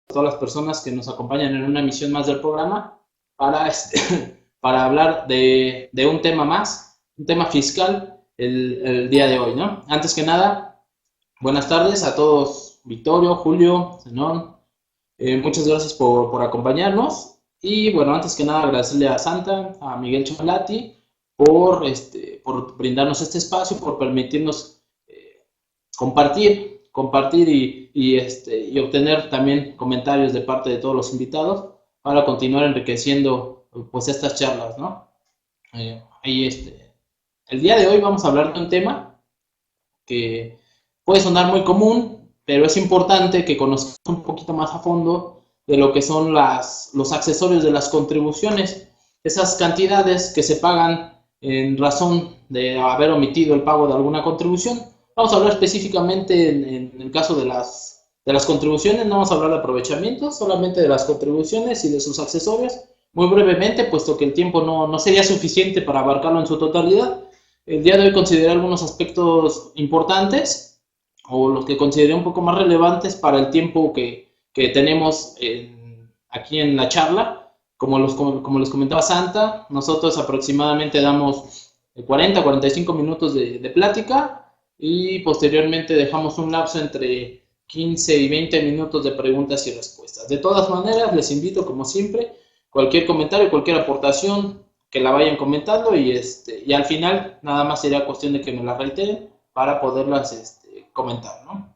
todas las personas que nos acompañan en una emisión más del programa para, para hablar de un tema más, un tema fiscal el día de hoy, ¿no? Antes que nada, buenas tardes a todos, Victorio, Julio, Zenón, muchas gracias por acompañarnos y bueno, antes que nada agradecerle a Santa, a Miguel Chocolati por brindarnos este espacio, por permitirnos compartir y obtener también comentarios de parte de todos los invitados para continuar enriqueciendo pues estas charlas, ¿no? El día de hoy vamos a hablar de un tema que puede sonar muy común, pero es importante que conozcamos un poquito más a fondo de lo que son los accesorios de las contribuciones, esas cantidades que se pagan en razón de haber omitido el pago de alguna contribución. Vamos a hablar específicamente en el caso de las contribuciones, no vamos a hablar de aprovechamientos, solamente de las contribuciones y de sus accesorios, muy brevemente, puesto que el tiempo no sería suficiente para abarcarlo en su totalidad. El día de hoy consideré algunos aspectos importantes, o los que consideré un poco más relevantes para el tiempo que tenemos aquí en la charla. Como les comentaba Santa, nosotros aproximadamente damos 40-45 minutos de plática, y posteriormente dejamos un lapso entre 15 y 20 minutos de preguntas y respuestas. De todas maneras, les invito, como siempre, cualquier comentario, cualquier aportación, que la vayan comentando y al final nada más sería cuestión de que me la reiteren para poderlas comentar, ¿no?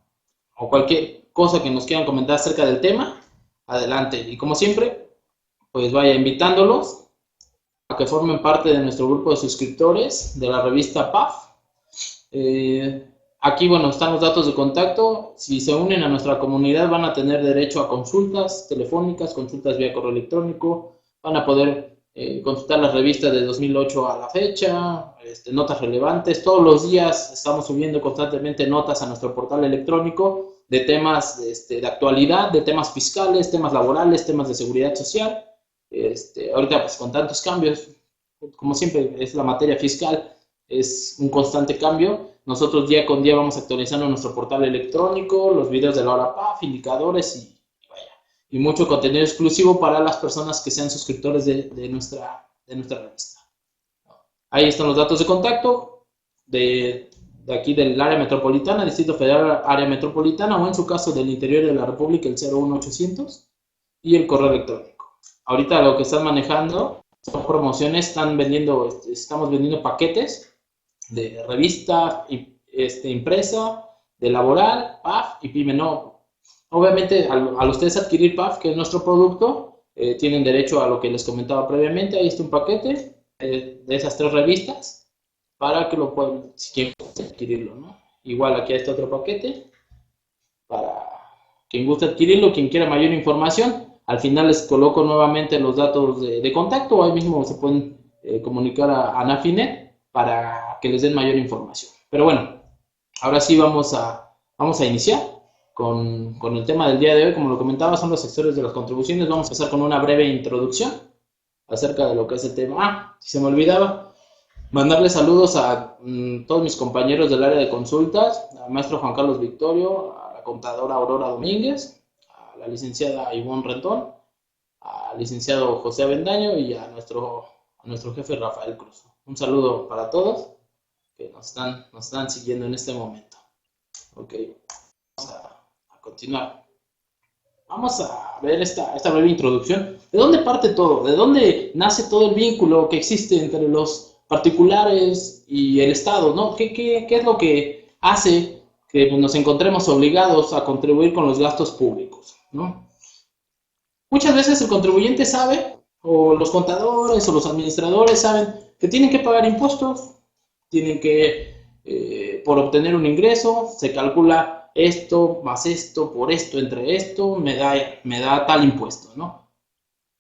O cualquier cosa que nos quieran comentar acerca del tema, adelante. Y como siempre, pues vaya invitándolos a que formen parte de nuestro grupo de suscriptores de la revista PAF. Aquí, bueno, están los datos de contacto. Si se unen a nuestra comunidad, van a tener derecho a consultas telefónicas, consultas vía correo electrónico, van a poder consultar las revistas de 2008 a la fecha, notas relevantes. Todos los días estamos subiendo constantemente notas a nuestro portal electrónico de temas de actualidad, de temas fiscales, temas laborales, temas de seguridad social. Ahorita, pues con tantos cambios, como siempre es la materia fiscal, es un constante cambio. Nosotros día con día vamos actualizando nuestro portal electrónico, los videos de la hora PAF, indicadores y mucho contenido exclusivo para las personas que sean suscriptores de nuestra revista. Ahí están los datos de contacto de aquí del área metropolitana, Distrito Federal, área metropolitana, o en su caso del interior de la República, el 01800, y el correo electrónico. Ahorita lo que están manejando son promociones, estamos vendiendo paquetes de revista impresa, de laboral, PAF y PYME. No, obviamente al ustedes adquirir PAF, que es nuestro producto, tienen derecho a lo que les comentaba previamente. Ahí está un paquete de esas 3 revistas para que lo puedan, si quieren adquirirlo, ¿no? Igual aquí está otro paquete para quien guste adquirirlo, quien quiera mayor información. Al final les coloco nuevamente los datos de contacto, ahí mismo se pueden comunicar a Nafinet para que les den mayor información. Pero bueno, ahora sí vamos a iniciar con el tema del día de hoy. Como lo comentaba, son los sectores de las contribuciones. Vamos a empezar con una breve introducción acerca de lo que es el tema. Si se me olvidaba, mandarle saludos a todos mis compañeros del área de consultas, al maestro Juan Carlos Victorio, a la contadora Aurora Domínguez, a la licenciada Ivonne Rentón, al licenciado José Avendaño y a nuestro jefe Rafael Cruz. Un saludo para todos que nos están siguiendo en este momento. Ok, vamos a continuar. Vamos a ver esta breve introducción. ¿De dónde parte todo? ¿De dónde nace todo el vínculo que existe entre los particulares y el Estado, ¿no? ¿Qué es lo que hace que nos encontremos obligados a contribuir con los gastos públicos, ¿no? Muchas veces el contribuyente sabe, o los contadores o los administradores saben que tienen que pagar impuestos, tienen que, por obtener un ingreso, se calcula esto más esto, por esto, entre esto, me da tal impuesto, ¿no?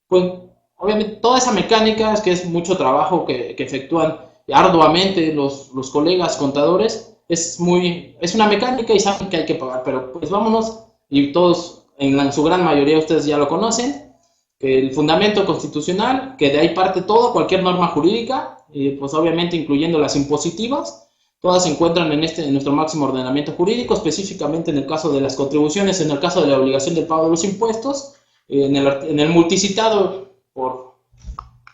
Pues, obviamente, toda esa mecánica, es que es mucho trabajo que efectúan arduamente los colegas contadores, es una mecánica y saben que hay que pagar, pero pues vámonos, y todos, en su gran mayoría, ustedes ya lo conocen, el fundamento constitucional, que de ahí parte todo, cualquier norma jurídica, pues obviamente incluyendo las impositivas, Todas se encuentran en nuestro máximo ordenamiento jurídico, específicamente en el caso de las contribuciones, en el caso de la obligación del pago de los impuestos, en el multicitado por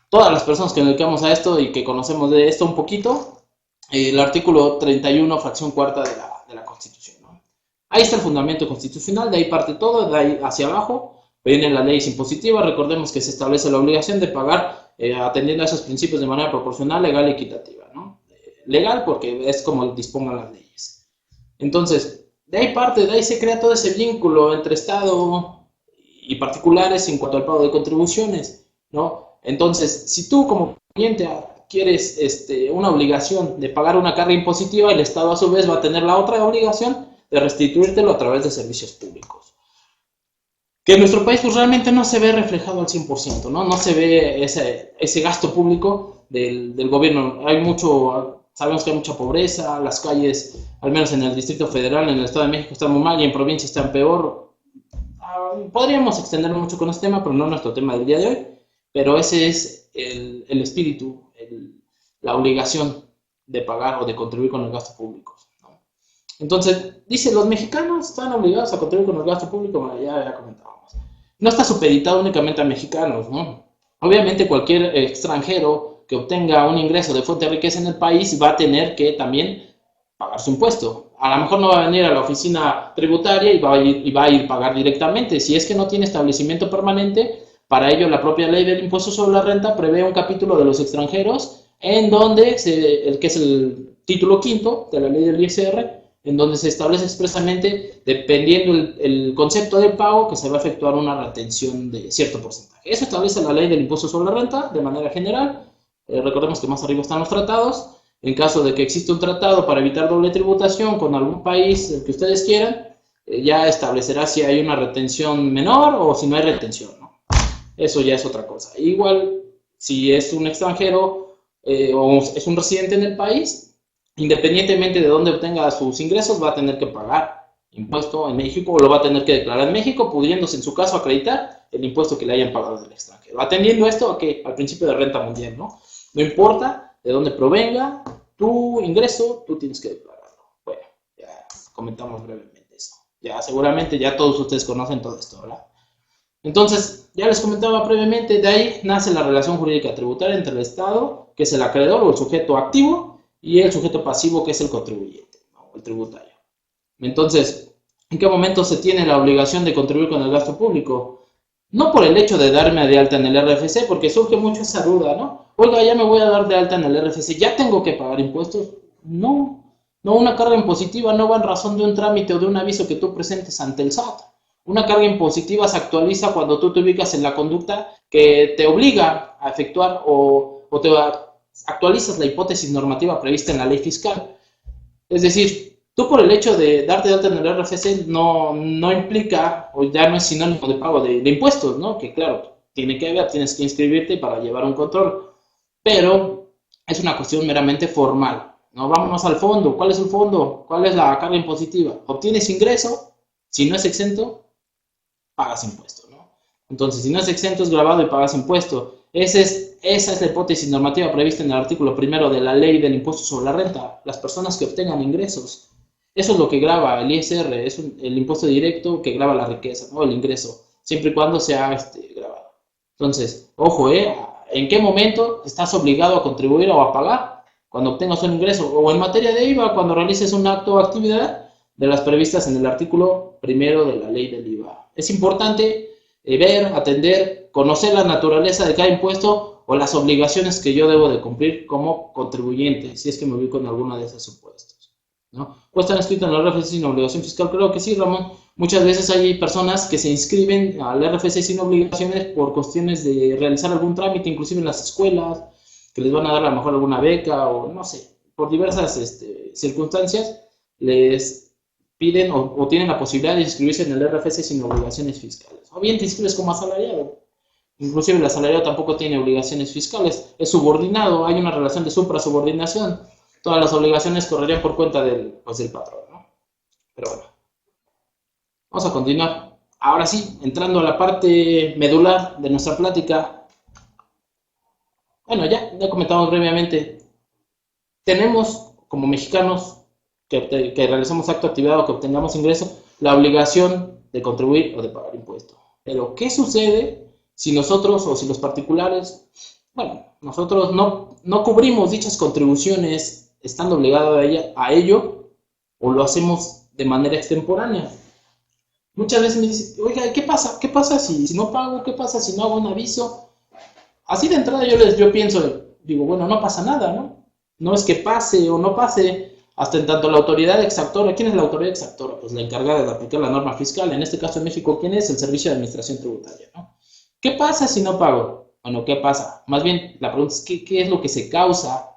todas las personas que nos dedicamos a esto y que conocemos de esto un poquito, el artículo 31, fracción cuarta de la Constitución, ¿no? Ahí está el fundamento constitucional, de ahí parte todo, de ahí hacia abajo vienen las leyes impositivas. Recordemos que se establece la obligación de pagar atendiendo a esos principios de manera proporcional, legal y equitativa, ¿no? Legal porque es como dispongan las leyes. Entonces, de ahí se crea todo ese vínculo entre Estado y particulares en cuanto al pago de contribuciones, ¿no? Entonces, si tú como cliente quieres una obligación de pagar una carga impositiva, el Estado a su vez va a tener la otra obligación de restituírtelo a través de servicios públicos. Que en nuestro país pues realmente no se ve reflejado al 100%, ¿no? No se ve ese gasto público del gobierno. Sabemos que hay mucha pobreza, las calles, al menos en el Distrito Federal, en el Estado de México están muy mal y en provincia están peor. Podríamos extendernos mucho con este tema, pero no es nuestro tema del día de hoy. Pero ese es el espíritu, la obligación de pagar o de contribuir con el gasto público, ¿no? Entonces, dice, los mexicanos están obligados a contribuir con el gasto público, bueno, ya comentábamos. No está supeditado únicamente a mexicanos, ¿no? Obviamente cualquier extranjero que obtenga un ingreso de fuente de riqueza en el país va a tener que también pagar su impuesto. A lo mejor no va a venir a la oficina tributaria y va a ir a pagar directamente. Si es que no tiene establecimiento permanente, para ello la propia ley del impuesto sobre la renta prevé un capítulo de los extranjeros en donde, que es el título quinto de la ley del ISR, en donde se establece expresamente, dependiendo el concepto de pago, que se va a efectuar una retención de cierto porcentaje. Eso establece la ley del impuesto sobre la renta de manera general. Recordemos que más arriba están los tratados. En caso de que exista un tratado para evitar doble tributación con algún país, el que ustedes quieran, ya establecerá si hay una retención menor o si no hay retención, ¿no? Eso ya es otra cosa. Igual, si es un extranjero o es un residente en el país, independientemente de dónde obtenga sus ingresos, va a tener que pagar impuesto en México o lo va a tener que declarar en México, pudiéndose en su caso acreditar el impuesto que le hayan pagado del extranjero. Atendiendo esto al principio de renta mundial, ¿no? No importa de dónde provenga tu ingreso, tú tienes que declararlo. Bueno, ya comentamos brevemente eso. Ya seguramente ya todos ustedes conocen todo esto, ¿verdad? Entonces, ya les comentaba previamente, de ahí nace la relación jurídica tributaria entre el Estado, que es el acreedor o el sujeto activo, y el sujeto pasivo, que es el contribuyente, ¿no? El tributario. Entonces, ¿en qué momento se tiene la obligación de contribuir con el gasto público? No por el hecho de darme de alta en el RFC, porque surge mucho esa duda, ¿no? Oiga, ya me voy a dar de alta en el RFC, ¿ya tengo que pagar impuestos? No, una carga impositiva no va en razón de un trámite o de un aviso que tú presentes ante el SAT. Una carga impositiva se actualiza cuando tú te ubicas en la conducta que te obliga a efectuar o te actualizas la hipótesis normativa prevista en la ley fiscal. Es decir, tú por el hecho de darte de alta en el RFC no implica, o ya no es sinónimo de pago de impuestos, ¿no? Que claro, tienes que inscribirte para llevar un control, pero es una cuestión meramente formal, ¿no? Vámonos al fondo. ¿Cuál es el fondo? ¿Cuál es la carga impositiva? ¿Obtienes ingreso? Si no es exento, pagas impuesto, ¿no? Entonces, si no es exento, es grabado y pagas impuesto. Esa es la hipótesis normativa prevista en el artículo primero de la ley del impuesto sobre la renta. Las personas que obtengan ingresos. Eso es lo que grava el ISR, es el impuesto directo que grava la riqueza, ¿no? El ingreso, siempre y cuando sea grabado. Entonces, ojo, ¿en qué momento estás obligado a contribuir o a pagar? Cuando obtengas un ingreso, o en materia de IVA, cuando realices un acto o actividad de las previstas en el artículo primero de la ley del IVA. Es importante ver, atender, conocer la naturaleza de cada impuesto o las obligaciones que yo debo de cumplir como contribuyente, si es que me ubico en alguna de esos supuestos, ¿no? ¿Pues están escritos en el RFC sin obligación fiscal? Creo que sí, Ramón. Muchas veces hay personas que se inscriben al RFC sin obligaciones por cuestiones de realizar algún trámite, inclusive en las escuelas, que les van a dar a lo mejor alguna beca o no sé, por diversas circunstancias, les piden o tienen la posibilidad de inscribirse en el RFC sin obligaciones fiscales. O bien te inscribes como asalariado. Inclusive el asalariado tampoco tiene obligaciones fiscales. Es subordinado, hay una relación de supra-subordinación. Todas las obligaciones correrían por cuenta del patrón, ¿no? Pero bueno, vamos a continuar. Ahora sí, entrando a la parte medular de nuestra plática. Bueno, ya comentamos brevemente. Tenemos como mexicanos que realicemos acto de actividad o que obtengamos ingreso, la obligación de contribuir o de pagar impuestos. Pero, ¿qué sucede si nosotros o si los particulares, bueno, nosotros no cubrimos dichas contribuciones estando obligados a ello o lo hacemos de manera extemporánea? Muchas veces me dicen, oiga, ¿qué pasa? ¿Qué pasa si no pago? ¿Qué pasa si no hago un aviso? Así de entrada yo pienso, digo, bueno, no pasa nada, ¿no? No es que pase o no pase, hasta en tanto la autoridad exactora. ¿Quién es la autoridad exactora? Pues la encargada de aplicar la norma fiscal. En este caso en México, ¿quién es? El Servicio de Administración Tributaria, ¿no? ¿Qué pasa si no pago? Bueno, ¿qué pasa? Más bien, la pregunta es, ¿qué es lo que se causa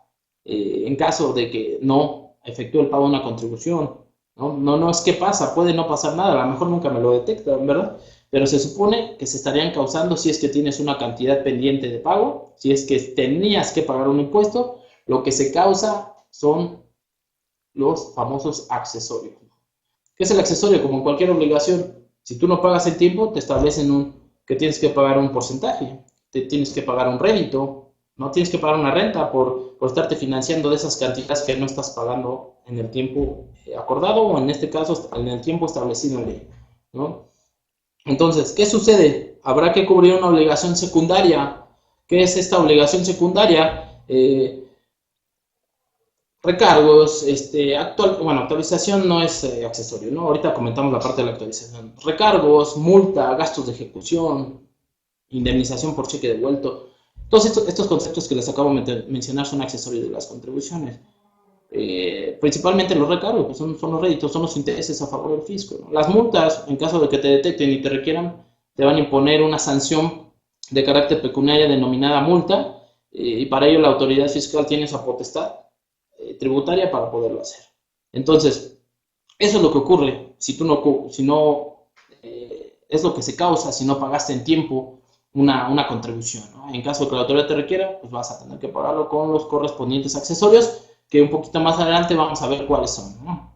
en caso de que no efectúe el pago de una contribución? No es qué pasa, puede no pasar nada, a lo mejor nunca me lo detectan, ¿verdad? Pero se supone que se estarían causando si es que tienes una cantidad pendiente de pago, si es que tenías que pagar un impuesto, lo que se causa son los famosos accesorios. ¿Qué es el accesorio? Como en cualquier obligación, si tú no pagas el tiempo, te establecen que tienes que pagar un porcentaje, te tienes que pagar un rédito, no tienes que pagar una renta por estarte financiando de esas cantidades que no estás pagando en el tiempo acordado o en este caso en el tiempo establecido en ley, ¿no? Entonces, ¿qué sucede? Habrá que cubrir una obligación secundaria. ¿Qué es esta obligación secundaria? Recargos, actualización no es accesorio, ¿no? Ahorita comentamos la parte de la actualización. Recargos, multa, gastos de ejecución, indemnización por cheque devuelto. Todos estos conceptos que les acabo de mencionar son accesorios de las contribuciones. Principalmente los recargos, pues son los réditos, son los intereses a favor del fisco, ¿no? Las multas, en caso de que te detecten y te requieran, te van a imponer una sanción de carácter pecuniaria denominada multa, y para ello la autoridad fiscal tiene esa potestad tributaria para poderlo hacer. Entonces, eso es lo que ocurre si es lo que se causa si no pagaste en tiempo una contribución, ¿no? En caso de que la autoridad te requiera, pues vas a tener que pagarlo con los correspondientes accesorios, que un poquito más adelante vamos a ver cuáles son, ¿no?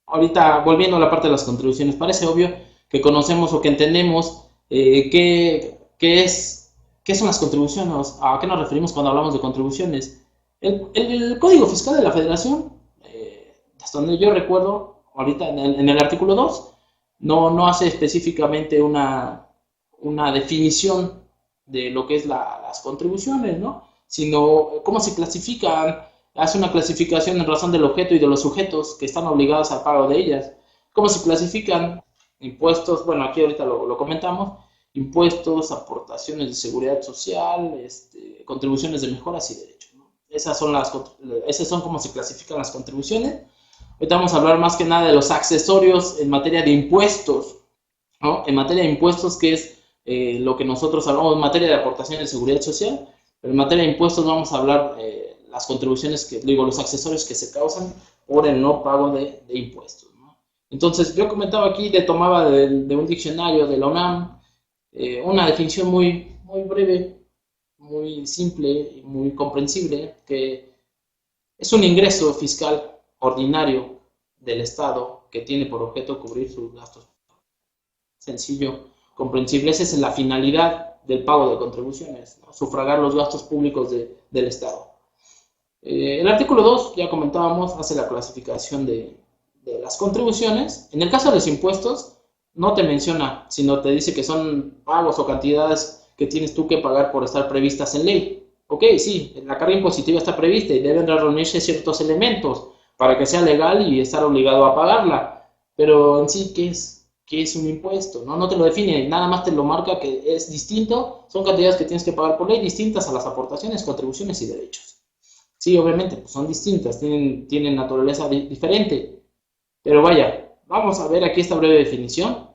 Ahorita, volviendo a la parte de las contribuciones, parece obvio que conocemos o que entendemos qué son las contribuciones, a qué nos referimos cuando hablamos de contribuciones. El Código Fiscal de la Federación, hasta donde yo recuerdo, ahorita en el artículo 2, no hace específicamente una definición de lo que es las contribuciones, ¿no? Sino cómo se clasifican, hace una clasificación en razón del objeto y de los sujetos que están obligados al pago de ellas. ¿Cómo se clasifican? Impuestos, bueno, aquí ahorita lo comentamos, impuestos, aportaciones de seguridad social, contribuciones de mejoras y derechos, ¿no? Esas son cómo se clasifican las contribuciones. Ahorita vamos a hablar más que nada de los accesorios en materia de impuestos, ¿no? En materia de impuestos, que es lo que nosotros hablamos en materia de aportaciones de seguridad social, pero en materia de impuestos vamos a hablar las contribuciones, los accesorios que se causan por el no pago de impuestos, ¿no? Entonces, yo comentaba aquí, tomaba de un diccionario de la UNAM, una definición muy, muy breve, muy simple y muy comprensible, que es un ingreso fiscal ordinario del Estado que tiene por objeto cubrir sus gastos. Sencillo, comprensible. Esa es la finalidad del pago de contribuciones, ¿no? Sufragar los gastos públicos del Estado. El artículo 2, ya comentábamos, hace la clasificación de las contribuciones. En el caso de los impuestos, no te menciona, sino te dice que son pagos o cantidades que tienes tú que pagar por estar previstas en ley. Ok, sí, la carga impositiva está prevista y deben reunirse ciertos elementos para que sea legal y estar obligado a pagarla. Pero en sí, ¿qué es un impuesto? No te lo define, nada más te lo marca que es distinto, son cantidades que tienes que pagar por ley distintas a las aportaciones, contribuciones y derechos. Sí, obviamente, pues son distintas, tienen naturaleza diferente, pero vaya, vamos a ver aquí esta breve definición,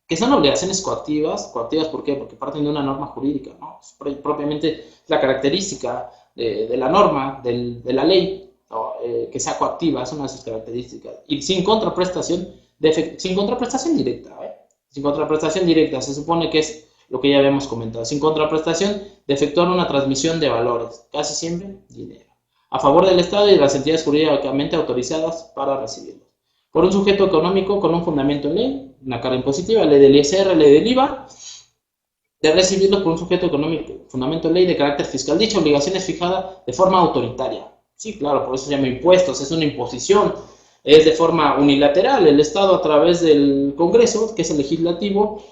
que son obligaciones coactivas. ¿Coactivas por qué? Porque parten de una norma jurídica, ¿no? Propiamente la característica de la norma, de la ley, ¿no? Que sea coactiva, es una de sus características, y sin contraprestación directa, Sin contraprestación directa, se supone que es lo que ya habíamos comentado, sin contraprestación de efectuar una transmisión de valores, casi siempre dinero, a favor del Estado y de las entidades jurídicamente autorizadas para recibirlos, por un sujeto económico con un fundamento en ley, una carga impositiva, ley del ISR, ley del IVA, de recibirlos por un sujeto económico, fundamento en ley de carácter fiscal. Dicha obligación es fijada de forma autoritaria, Sí, claro, por eso se llama impuestos, es una imposición, es de forma unilateral. El Estado a través del Congreso, que es el legislativo,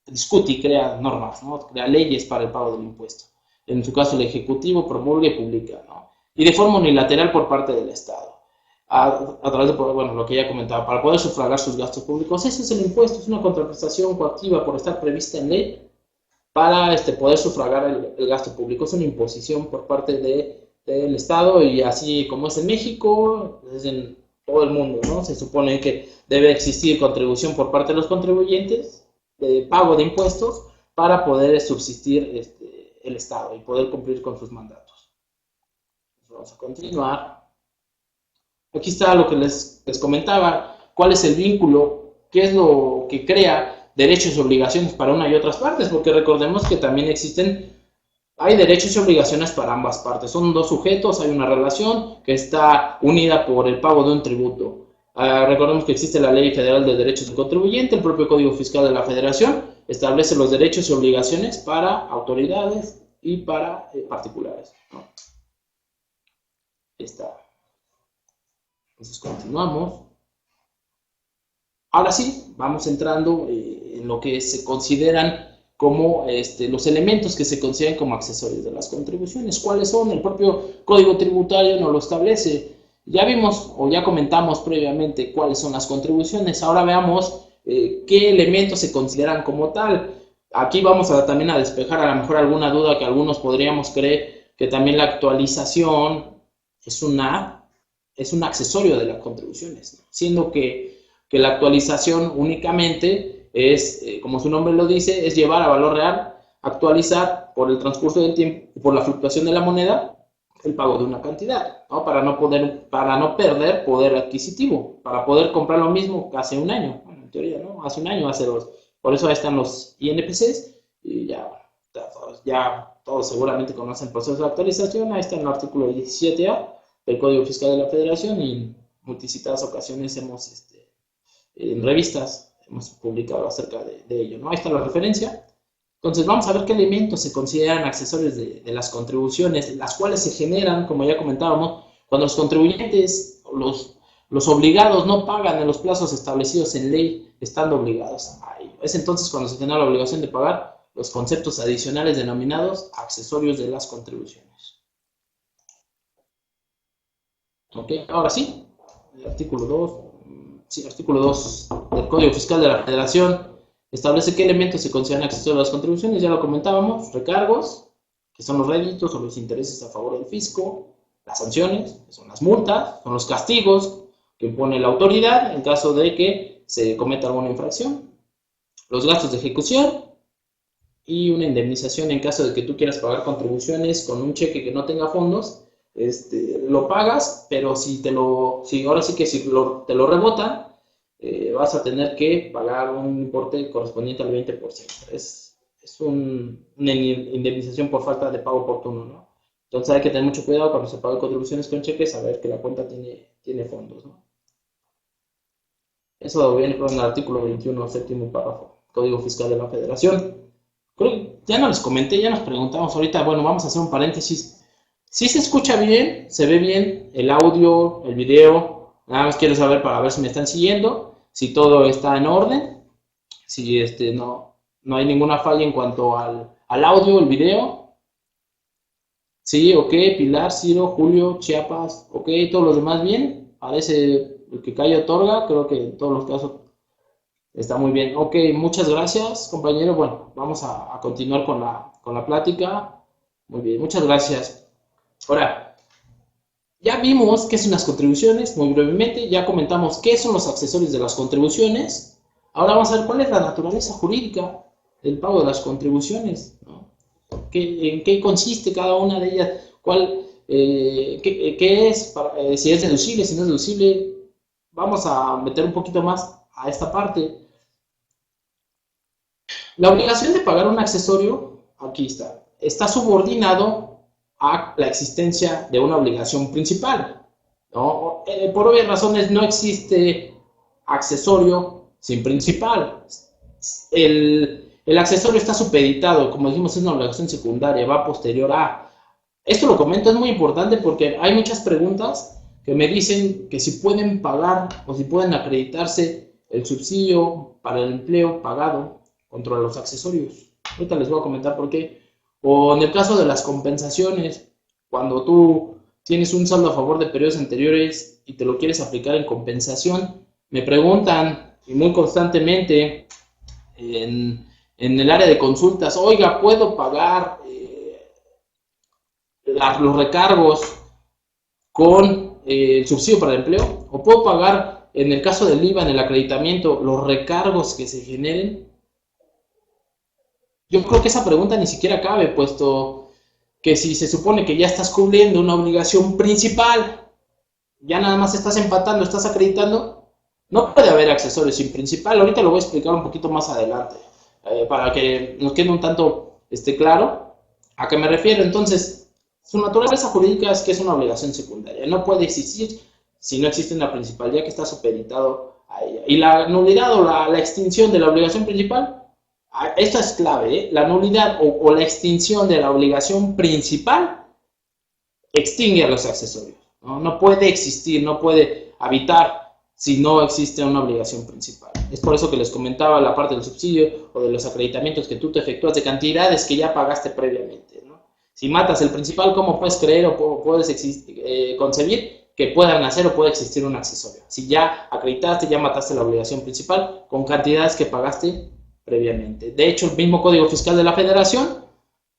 discute y crea normas, ¿no? Crea leyes para el pago del impuesto. En su caso, el Ejecutivo promulga y publica, ¿no? Y de forma unilateral por parte del Estado. A través de, bueno, lo que ya comentaba, para poder sufragar sus gastos públicos. Ese es el impuesto, es una contraprestación coactiva por estar prevista en ley para poder sufragar el gasto público. Es una imposición por parte del Estado y así como es en México, es en todo el mundo, ¿no? Se supone que debe existir contribución por parte de los contribuyentes, de pago de impuestos, para poder subsistir el Estado y poder cumplir con sus mandatos. Vamos a continuar. Aquí está lo que les comentaba, cuál es el vínculo, qué es lo que crea derechos y obligaciones para una y otras partes, porque recordemos que también hay derechos y obligaciones para ambas partes. Son dos sujetos, hay una relación que está unida por el pago de un tributo. Recordemos que existe la Ley Federal de Derechos del Contribuyente, el propio Código Fiscal de la Federación establece los derechos y obligaciones para autoridades y para particulares, ¿no? Está. Entonces continuamos. Ahora sí, vamos entrando en lo que se consideran como los elementos que se consideran como accesorios de las contribuciones. ¿Cuáles son? El propio Código Tributario nos lo establece. Ya vimos o ya comentamos previamente cuáles son las contribuciones. Ahora veamos qué elementos se consideran como tal. Aquí vamos también a despejar a lo mejor alguna duda que algunos podríamos creer que también la actualización es un accesorio de las contribuciones, ¿no? Siendo que la actualización únicamente es, como su nombre lo dice, es llevar a valor real, actualizar por el transcurso del tiempo y por la fluctuación de la moneda el pago de una cantidad, ¿no? Para no perder poder adquisitivo, para poder comprar lo mismo que hace un año, bueno, en teoría, ¿no? Hace un año, hace dos. Por eso ahí están los INPCs y ya todos seguramente conocen el proceso de actualización. Ahí está en el artículo 17A del Código Fiscal de la Federación y en multicitadas ocasiones en revistas hemos publicado acerca de ello, ¿no? Ahí está la referencia. Entonces vamos a ver qué elementos se consideran accesorios de las contribuciones, las cuales se generan, como ya comentábamos, cuando los contribuyentes, los obligados no pagan en los plazos establecidos en ley, estando obligados a ello. Es entonces cuando se tiene la obligación de pagar los conceptos adicionales denominados accesorios de las contribuciones. Ok, ahora sí, el artículo 2 del Código Fiscal de la Federación establece qué elementos se consideran accesorios a las contribuciones. Ya lo comentábamos: recargos, que son los réditos o los intereses a favor del fisco; las sanciones, que son las multas; son los castigos que impone la autoridad en caso de que se cometa alguna infracción; los gastos de ejecución; y una indemnización en caso de que tú quieras pagar contribuciones con un cheque que no tenga fondos. Lo pagas, pero ahora sí que si te lo rebotan, vas a tener que pagar un importe correspondiente al 20%. Es una indemnización por falta de pago oportuno, ¿no? Entonces hay que tener mucho cuidado cuando se pagan contribuciones con cheques, saber que la cuenta tiene fondos, ¿no? Eso viene con el artículo 21, séptimo párrafo, Código Fiscal de la Federación. Creo que ya no les comenté, ya nos preguntamos ahorita. Bueno, vamos a hacer un paréntesis. Si se escucha bien, se ve bien el audio, el video. Nada más quiero saber para ver si me están siguiendo, si todo está en orden, si no hay ninguna falla en cuanto al audio, el video. Sí, ok, Pilar, Ciro, Julio, Chiapas, ok, todos los demás bien. Parece el que calle otorga, creo que en todos los casos está muy bien. Ok, muchas gracias, compañero. Bueno, vamos a continuar con la plática. Muy bien, muchas gracias. Ahora, ya vimos qué son las contribuciones, muy brevemente. Ya comentamos qué son los accesorios de las contribuciones. Ahora vamos a ver cuál es la naturaleza jurídica del pago de las contribuciones, ¿no? ¿En qué consiste cada una de ellas? ¿Qué es? Si es deducible, si no es deducible. Vamos a meter un poquito más a esta parte. La obligación de pagar un accesorio, aquí está subordinado a la existencia de una obligación principal, ¿no? Por obvias razones no existe accesorio sin principal. El accesorio está supeditado, como dijimos, es una obligación secundaria, va posterior a. Esto lo comento, es muy importante porque hay muchas preguntas que me dicen que si pueden pagar o si pueden acreditarse el subsidio para el empleo pagado contra los accesorios. Ahorita les voy a comentar por qué. O en el caso de las compensaciones, cuando tú tienes un saldo a favor de periodos anteriores y te lo quieres aplicar en compensación, me preguntan y muy constantemente en el área de consultas, oiga, ¿puedo pagar los recargos con el subsidio para el empleo? ¿O puedo pagar, en el caso del IVA, en el acreditamiento, los recargos que se generen? Yo creo que esa pregunta ni siquiera cabe, puesto que si se supone que ya estás cubriendo una obligación principal, ya nada más estás empatando, estás acreditando, no puede haber accesorios sin principal. Ahorita lo voy a explicar un poquito más adelante, para que nos quede un tanto claro a qué me refiero. Entonces, su naturaleza jurídica es que es una obligación secundaria, no puede existir si no existe una principal, ya que está supeditado a ella. Y la nulidad o la extinción de la obligación principal, esto es clave, la nulidad o la extinción de la obligación principal extingue a los accesorios. No puede existir, no puede habitar si no existe una obligación principal. Es por eso que les comentaba la parte del subsidio o de los acreditamientos que tú te efectúas de cantidades que ya pagaste previamente, ¿no? Si matas el principal, ¿cómo puedes creer o puedes concebir que puedan hacer o puede existir un accesorio? Si ya acreditaste, ya mataste la obligación principal con cantidades que pagaste previamente. De hecho, el mismo Código Fiscal de la Federación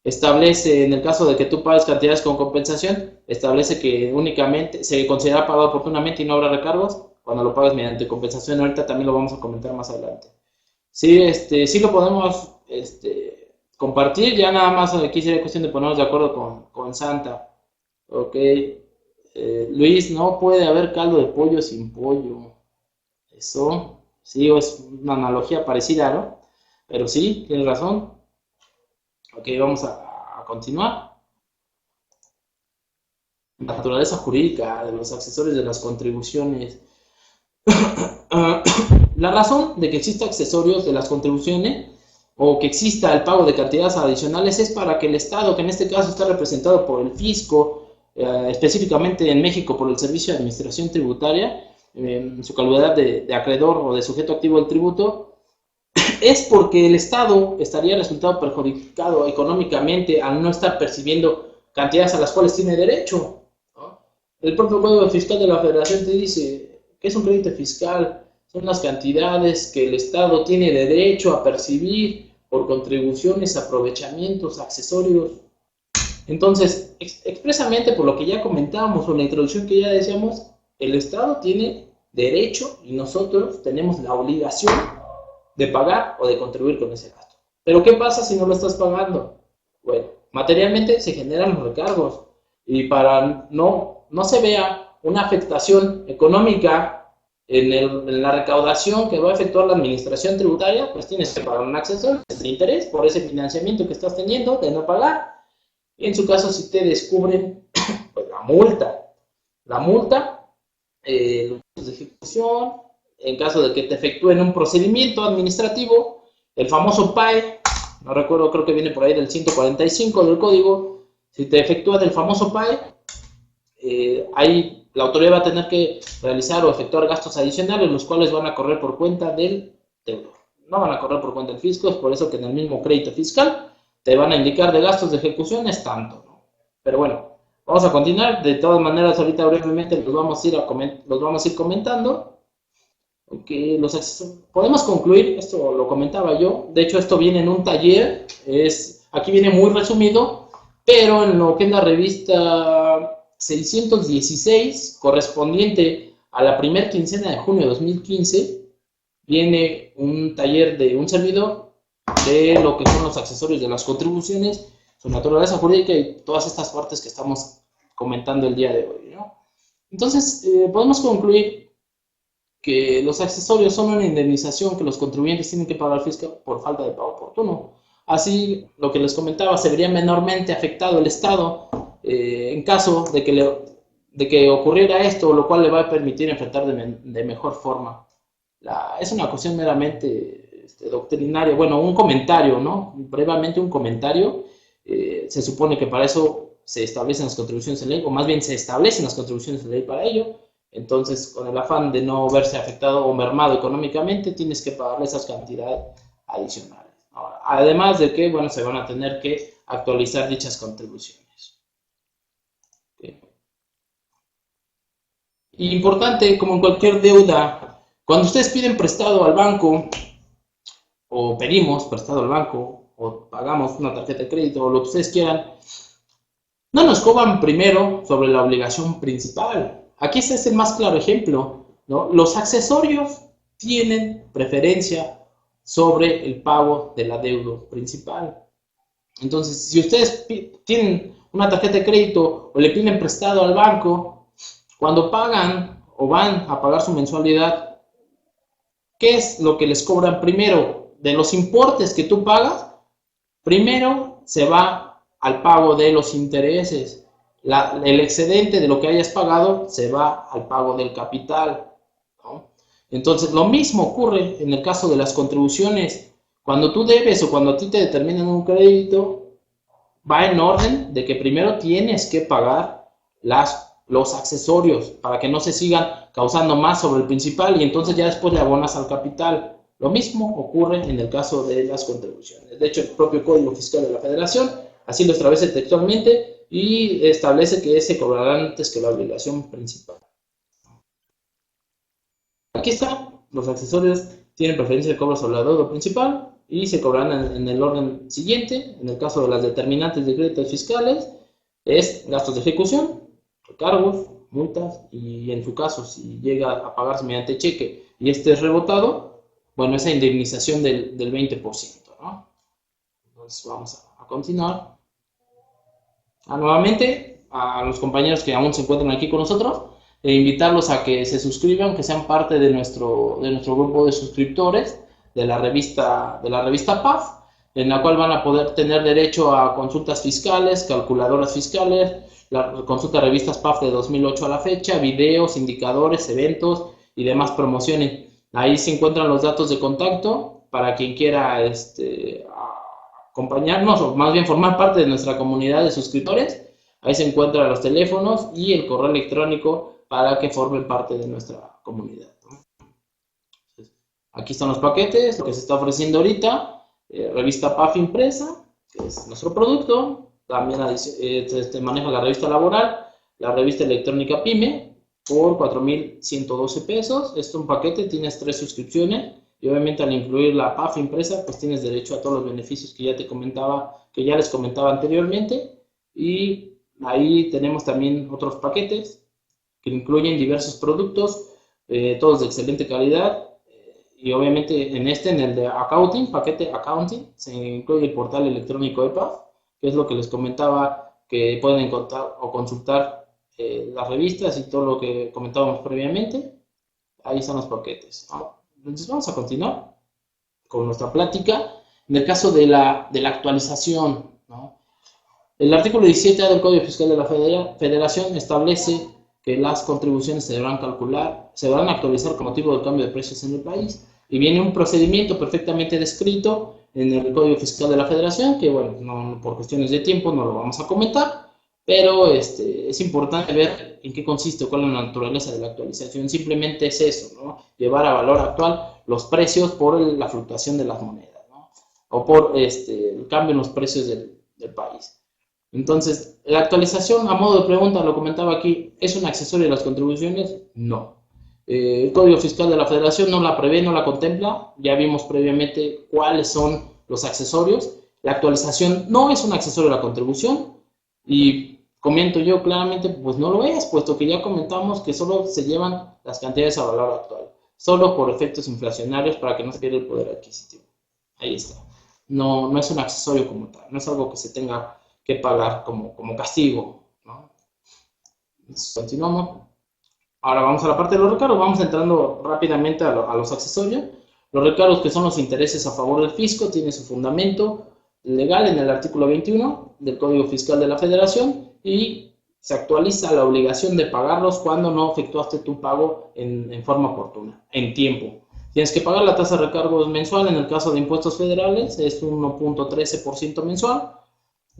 establece, en el caso de que tú pagues cantidades con compensación, establece que únicamente se considera pagado oportunamente y no habrá recargos cuando lo pagues mediante compensación. Ahorita también lo vamos a comentar más adelante. Sí, sí lo podemos compartir, ya nada más aquí sería cuestión de ponernos de acuerdo con Santa. Ok, Luis, no puede haber caldo de pollo sin pollo. Eso, sí, es una analogía parecida, ¿no? Pero sí, tienes razón. Ok, vamos a continuar. La naturaleza jurídica de los accesorios de las contribuciones. La razón de que exista accesorios de las contribuciones o que exista el pago de cantidades adicionales es para que el Estado, que en este caso está representado por el fisco, específicamente en México por el Servicio de Administración Tributaria, en su calidad de acreedor o de sujeto activo del tributo, es porque el Estado estaría resultado perjudicado económicamente al no estar percibiendo cantidades a las cuales tiene derecho, ¿no? El propio Código Fiscal de la Federación te dice que es un crédito fiscal, son las cantidades que el Estado tiene derecho a percibir por contribuciones, aprovechamientos, accesorios. Entonces, expresamente por lo que ya comentábamos o la introducción que ya decíamos, el Estado tiene derecho y nosotros tenemos la obligación de pagar o de contribuir con ese gasto. Pero ¿qué pasa si no lo estás pagando? Bueno, materialmente se generan los recargos y para no se vea una afectación económica en la recaudación que va a efectuar la administración tributaria, pues tienes que pagar un accesorio de interés por ese financiamiento que estás teniendo de no pagar. Y en su caso, si te descubren, pues la multa, los gastos de ejecución, en caso de que te efectúen un procedimiento administrativo, el famoso PAE, no recuerdo, creo que viene por ahí del 145 del código, si te efectúas el famoso PAE, ahí la autoridad va a tener que realizar o efectuar gastos adicionales, los cuales van a correr por cuenta del deudor, no van a correr por cuenta del fisco. Es por eso que en el mismo crédito fiscal te van a indicar de gastos de ejecución es tanto, ¿no? Pero bueno, vamos a continuar. De todas maneras, ahorita brevemente los vamos a ir comentando. Okay, podemos concluir, esto lo comentaba yo, de hecho esto viene en un taller, aquí viene muy resumido, pero en lo que es la revista 616, correspondiente a la primera quincena de junio de 2015, viene un taller de un servidor de lo que son los accesorios de las contribuciones, su naturaleza jurídica y todas estas partes que estamos comentando el día de hoy, ¿no? Entonces, podemos concluir que los accesorios son una indemnización que los contribuyentes tienen que pagar al fisco por falta de pago oportuno. Así, lo que les comentaba, se vería menormente afectado el Estado en caso de que ocurriera esto, lo cual le va a permitir enfrentar de mejor forma. Es una cuestión meramente doctrinaria, bueno, un comentario, ¿no? Brevemente un comentario. Se supone que para eso se establecen las contribuciones de ley, o más bien se establecen las contribuciones de ley para ello. Entonces, con el afán de no verse afectado o mermado económicamente, tienes que pagar esas cantidades adicionales. Ahora, además de que, bueno, se van a tener que actualizar dichas contribuciones. Okay. Importante, como en cualquier deuda, cuando ustedes piden prestado al banco, o pedimos prestado al banco, o pagamos una tarjeta de crédito, o lo que ustedes quieran, no nos cobran primero sobre la obligación principal. Aquí este es el más claro ejemplo, ¿no? Los accesorios tienen preferencia sobre el pago de la deuda principal. Entonces, si ustedes tienen una tarjeta de crédito o le piden prestado al banco, cuando pagan o van a pagar su mensualidad, ¿qué es lo que les cobran primero? De los importes que tú pagas, primero se va al pago de los intereses. El excedente de lo que hayas pagado se va al pago del capital, ¿no? Entonces, lo mismo ocurre en el caso de las contribuciones. Cuando tú debes o cuando a ti te determinan un crédito, va en orden de que primero tienes que pagar los accesorios para que no se sigan causando más sobre el principal y entonces ya después le abonas al capital. Lo mismo ocurre en el caso de las contribuciones. De hecho, el propio Código Fiscal de la Federación así lo establece textualmente y establece que se cobrarán antes que la obligación principal. Aquí está, los accesorios tienen preferencia de cobro sobre la deuda principal y se cobrarán en el orden siguiente. En el caso de las determinantes de créditos fiscales, es gastos de ejecución, recargos, multas y en su caso, si llega a pagarse mediante cheque y este es rebotado, bueno, esa indemnización del 20%, ¿no? Entonces vamos a continuar. Nuevamente, a los compañeros que aún se encuentran aquí con nosotros, invitarlos a que se suscriban, que sean parte de nuestro grupo de suscriptores de la revista PAF, en la cual van a poder tener derecho a consultas fiscales, calculadoras fiscales, la consulta de revistas PAF de 2008 a la fecha, videos, indicadores, eventos y demás promociones. Ahí se encuentran los datos de contacto para quien quiera acompañarnos o más bien formar parte de nuestra comunidad de suscriptores. Ahí se encuentran los teléfonos y el correo electrónico para que formen parte de nuestra comunidad. Entonces, aquí están los paquetes, lo que se está ofreciendo ahorita, revista PAF impresa, que es nuestro producto, también maneja la revista laboral, la revista electrónica PYME, por 4,112 pesos. Esto es un paquete, tienes 3 suscripciones y obviamente al incluir la PAF impresa, pues tienes derecho a todos los beneficios que ya les comentaba anteriormente. Y ahí tenemos también otros paquetes que incluyen diversos productos, todos de excelente calidad. Y obviamente en el de Accounting, paquete Accounting, se incluye el portal electrónico de PAF, que es lo que les comentaba, que pueden encontrar o consultar las revistas y todo lo que comentábamos previamente. Ahí están los paquetes. Entonces vamos a continuar con nuestra plática. En el caso de la actualización, ¿no? El artículo 17A del Código Fiscal de la Federación establece que las contribuciones se deberán actualizar con motivo del cambio de precios en el país. Y viene un procedimiento perfectamente descrito en el Código Fiscal de la Federación, que bueno, por cuestiones de tiempo no lo vamos a comentar, pero es importante ver en qué consiste o cuál es la naturaleza de la actualización. Simplemente es eso, ¿no? Llevar a valor actual los precios por la fluctuación de las monedas, ¿no? O por el cambio en los precios del país. Entonces, la actualización, a modo de pregunta, lo comentaba aquí, ¿es un accesorio de las contribuciones? No. El Código Fiscal de la Federación no la prevé, no la contempla. Ya vimos previamente cuáles son los accesorios. La actualización no es un accesorio de la contribución y comento yo claramente, pues no lo es, puesto que ya comentamos que solo se llevan las cantidades a valor actual, solo por efectos inflacionarios para que no se pierda el poder adquisitivo. Ahí está. No es un accesorio como tal, no es algo que se tenga que pagar como castigo, ¿no? Entonces, continuamos. Ahora vamos a la parte de los recargos, vamos entrando rápidamente a los accesorios. Los recargos, que son los intereses a favor del fisco, tienen su fundamento legal en el artículo 21 del Código Fiscal de la Federación y se actualiza la obligación de pagarlos cuando no efectuaste tu pago en forma oportuna, en tiempo. Tienes que pagar la tasa de recargos mensual, en el caso de impuestos federales es 1.13% mensual.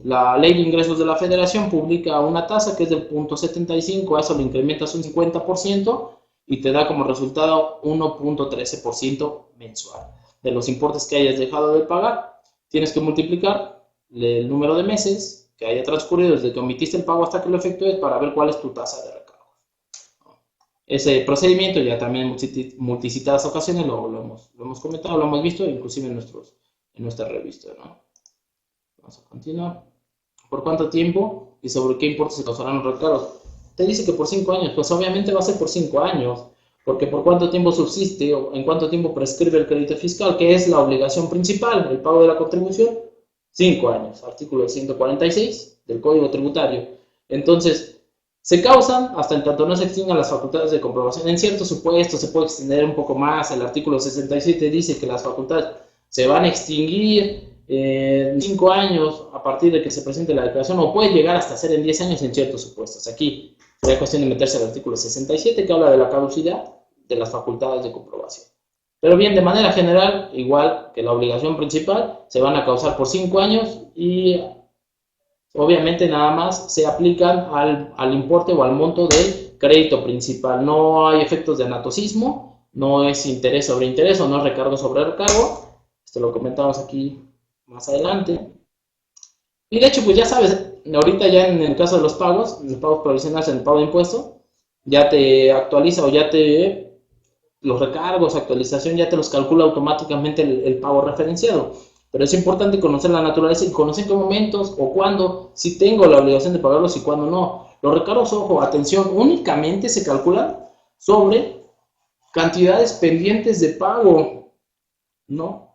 La Ley de Ingresos de la Federación publica una tasa que es del 0.75, a eso le incrementas un 50% y te da como resultado 1.13% mensual de los importes que hayas dejado de pagar. Tienes que multiplicar el número de meses que haya transcurrido desde que omitiste el pago hasta que lo efectúes para ver cuál es tu tasa de recargo. Ese procedimiento ya también en multicitadas ocasiones lo hemos comentado, lo hemos visto, inclusive en nuestra revista, ¿no? Vamos a continuar. ¿Por cuánto tiempo y sobre qué importes se causarán los recargos? Te dice que por 5 años, pues obviamente va a ser por 5 años, porque por cuánto tiempo subsiste o en cuánto tiempo prescribe el crédito fiscal, que es la obligación principal, el pago de la contribución, 5 años, artículo 146 del Código Tributario. Entonces, se causan hasta en tanto no se extingan las facultades de comprobación. En ciertos supuestos se puede extender un poco más. El artículo 67 dice que las facultades se van a extinguir en 5 años a partir de que se presente la declaración, o puede llegar hasta ser en 10 años en ciertos supuestos. Aquí sería cuestión de meterse al artículo 67 que habla de la caducidad de las facultades de comprobación. Pero bien, de manera general, igual que la obligación principal, se van a causar por 5 años y obviamente nada más se aplican al importe o al monto del crédito principal. No hay efectos de anatocismo, no es interés sobre interés o no es recargo sobre recargo. Esto lo comentamos aquí más adelante. Y de hecho, pues ya sabes, ahorita ya en el caso de los pagos provisionales, en el pago de impuestos, ya te actualiza o ya te los recargos, actualización, ya te los calcula automáticamente el pago referenciado. Pero es importante conocer la naturaleza y conocer qué momentos o cuándo sí tengo la obligación de pagarlos y cuándo no. Los recargos, ojo, atención, únicamente se calculan sobre cantidades pendientes de pago, ¿no?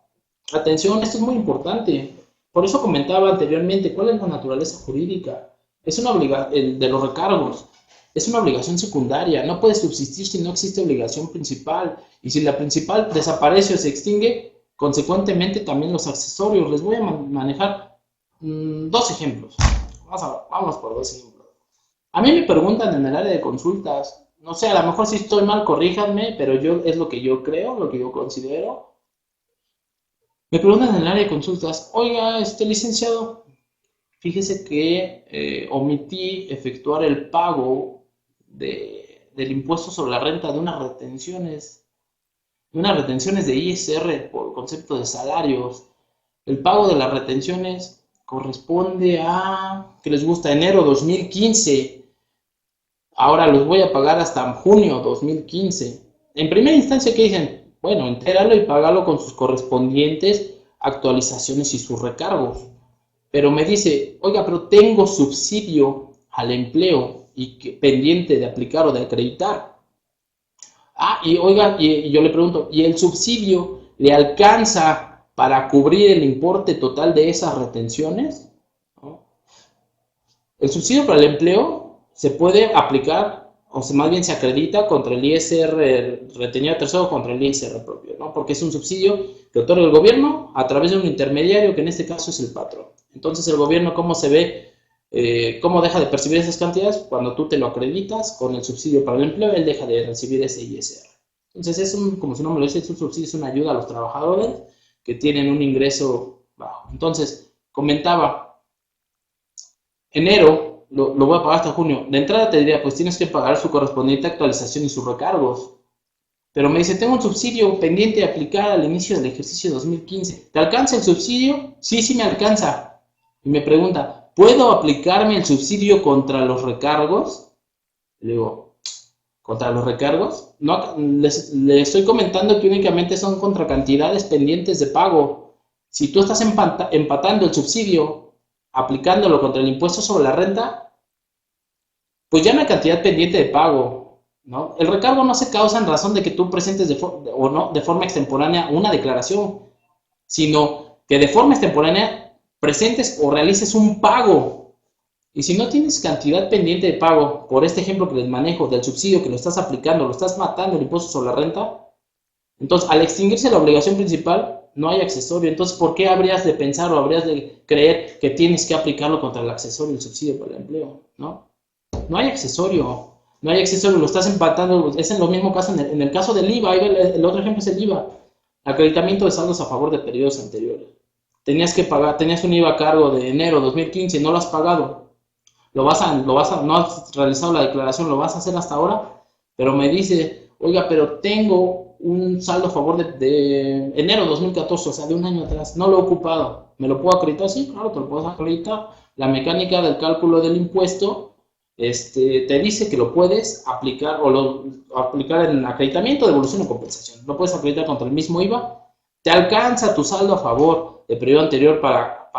Atención, esto es muy importante. Por eso comentaba anteriormente, ¿cuál es la naturaleza jurídica? Es una obligación de los recargos. Es una obligación secundaria. No puede subsistir si no existe obligación principal. Y si la principal desaparece o se extingue, consecuentemente también los accesorios. Les voy a manejar 2 ejemplos. Vamos por 2 ejemplos. A mí me preguntan en el área de consultas. No sé, a lo mejor si estoy mal, corríjanme, pero es lo que yo creo, lo que yo considero. Me preguntan en el área de consultas, oiga, licenciado, fíjese que omití efectuar el pago del impuesto sobre la renta de unas retenciones de ISR por concepto de salarios. El pago de las retenciones corresponde a, ¿qué les gusta? Enero 2015. Ahora los voy a pagar hasta junio 2015. En primera instancia, ¿qué dicen? Bueno, entéralo y págalo con sus correspondientes actualizaciones y sus recargos. Pero me dice, oiga, pero tengo subsidio al empleo y pendiente de aplicar o de acreditar. Y oiga, y yo le pregunto, ¿y el subsidio le alcanza para cubrir el importe total de esas retenciones? ¿No? El subsidio para el empleo se puede aplicar, o más bien se acredita contra el ISR retenido a tercero, contra el ISR propio, ¿no? Porque es un subsidio que otorga el gobierno a través de un intermediario, que en este caso es el patrón. Entonces el gobierno, ¿cómo se ve? ¿Cómo deja de percibir esas cantidades? Cuando tú te lo acreditas con el subsidio para el empleo, él deja de recibir ese ISR. Entonces como su nombre lo dice, es un subsidio, es una ayuda a los trabajadores que tienen un ingreso bajo. Entonces, comentaba, enero lo voy a pagar hasta junio. De entrada te diría, pues tienes que pagar su correspondiente actualización y sus recargos. Pero me dice, tengo un subsidio pendiente de aplicar al inicio del ejercicio 2015. ¿Te alcanza el subsidio? Sí, sí me alcanza. Y me pregunta, ¿puedo aplicarme el subsidio contra los recargos? Le digo, ¿contra los recargos? No, les estoy comentando que únicamente son contra cantidades pendientes de pago. Si tú estás empatando el subsidio, aplicándolo contra el impuesto sobre la renta, pues ya no hay cantidad pendiente de pago, ¿no? El recargo no se causa en razón de que tú presentes de forma extemporánea una declaración, sino que de forma extemporánea presentes o realices un pago. Y si no tienes cantidad pendiente de pago, por este ejemplo que les manejo del subsidio que lo estás aplicando, lo estás matando el impuesto sobre la renta, entonces al extinguirse la obligación principal, no hay accesorio. Entonces, ¿por qué habrías de pensar o habrías de creer que tienes que aplicarlo contra el accesorio, el subsidio para el empleo? No hay accesorio. No hay accesorio, lo estás empatando. Es en lo mismo caso en el caso del IVA. El otro ejemplo es el IVA. Acreditamiento de saldos a favor de periodos anteriores. tenías que pagar, tenías un IVA a cargo de enero 2015, no lo has pagado, no has realizado la declaración, lo vas a hacer hasta ahora, pero me dice, oiga, pero tengo un saldo a favor de enero 2014, o sea, de un año atrás, no lo he ocupado, ¿me lo puedo acreditar? Sí, claro, te lo puedes acreditar. La mecánica del cálculo del impuesto te dice que lo puedes aplicar aplicar en acreditamiento, devolución o compensación. Lo puedes acreditar contra el mismo IVA. Te alcanza tu saldo a favor de periodo anterior para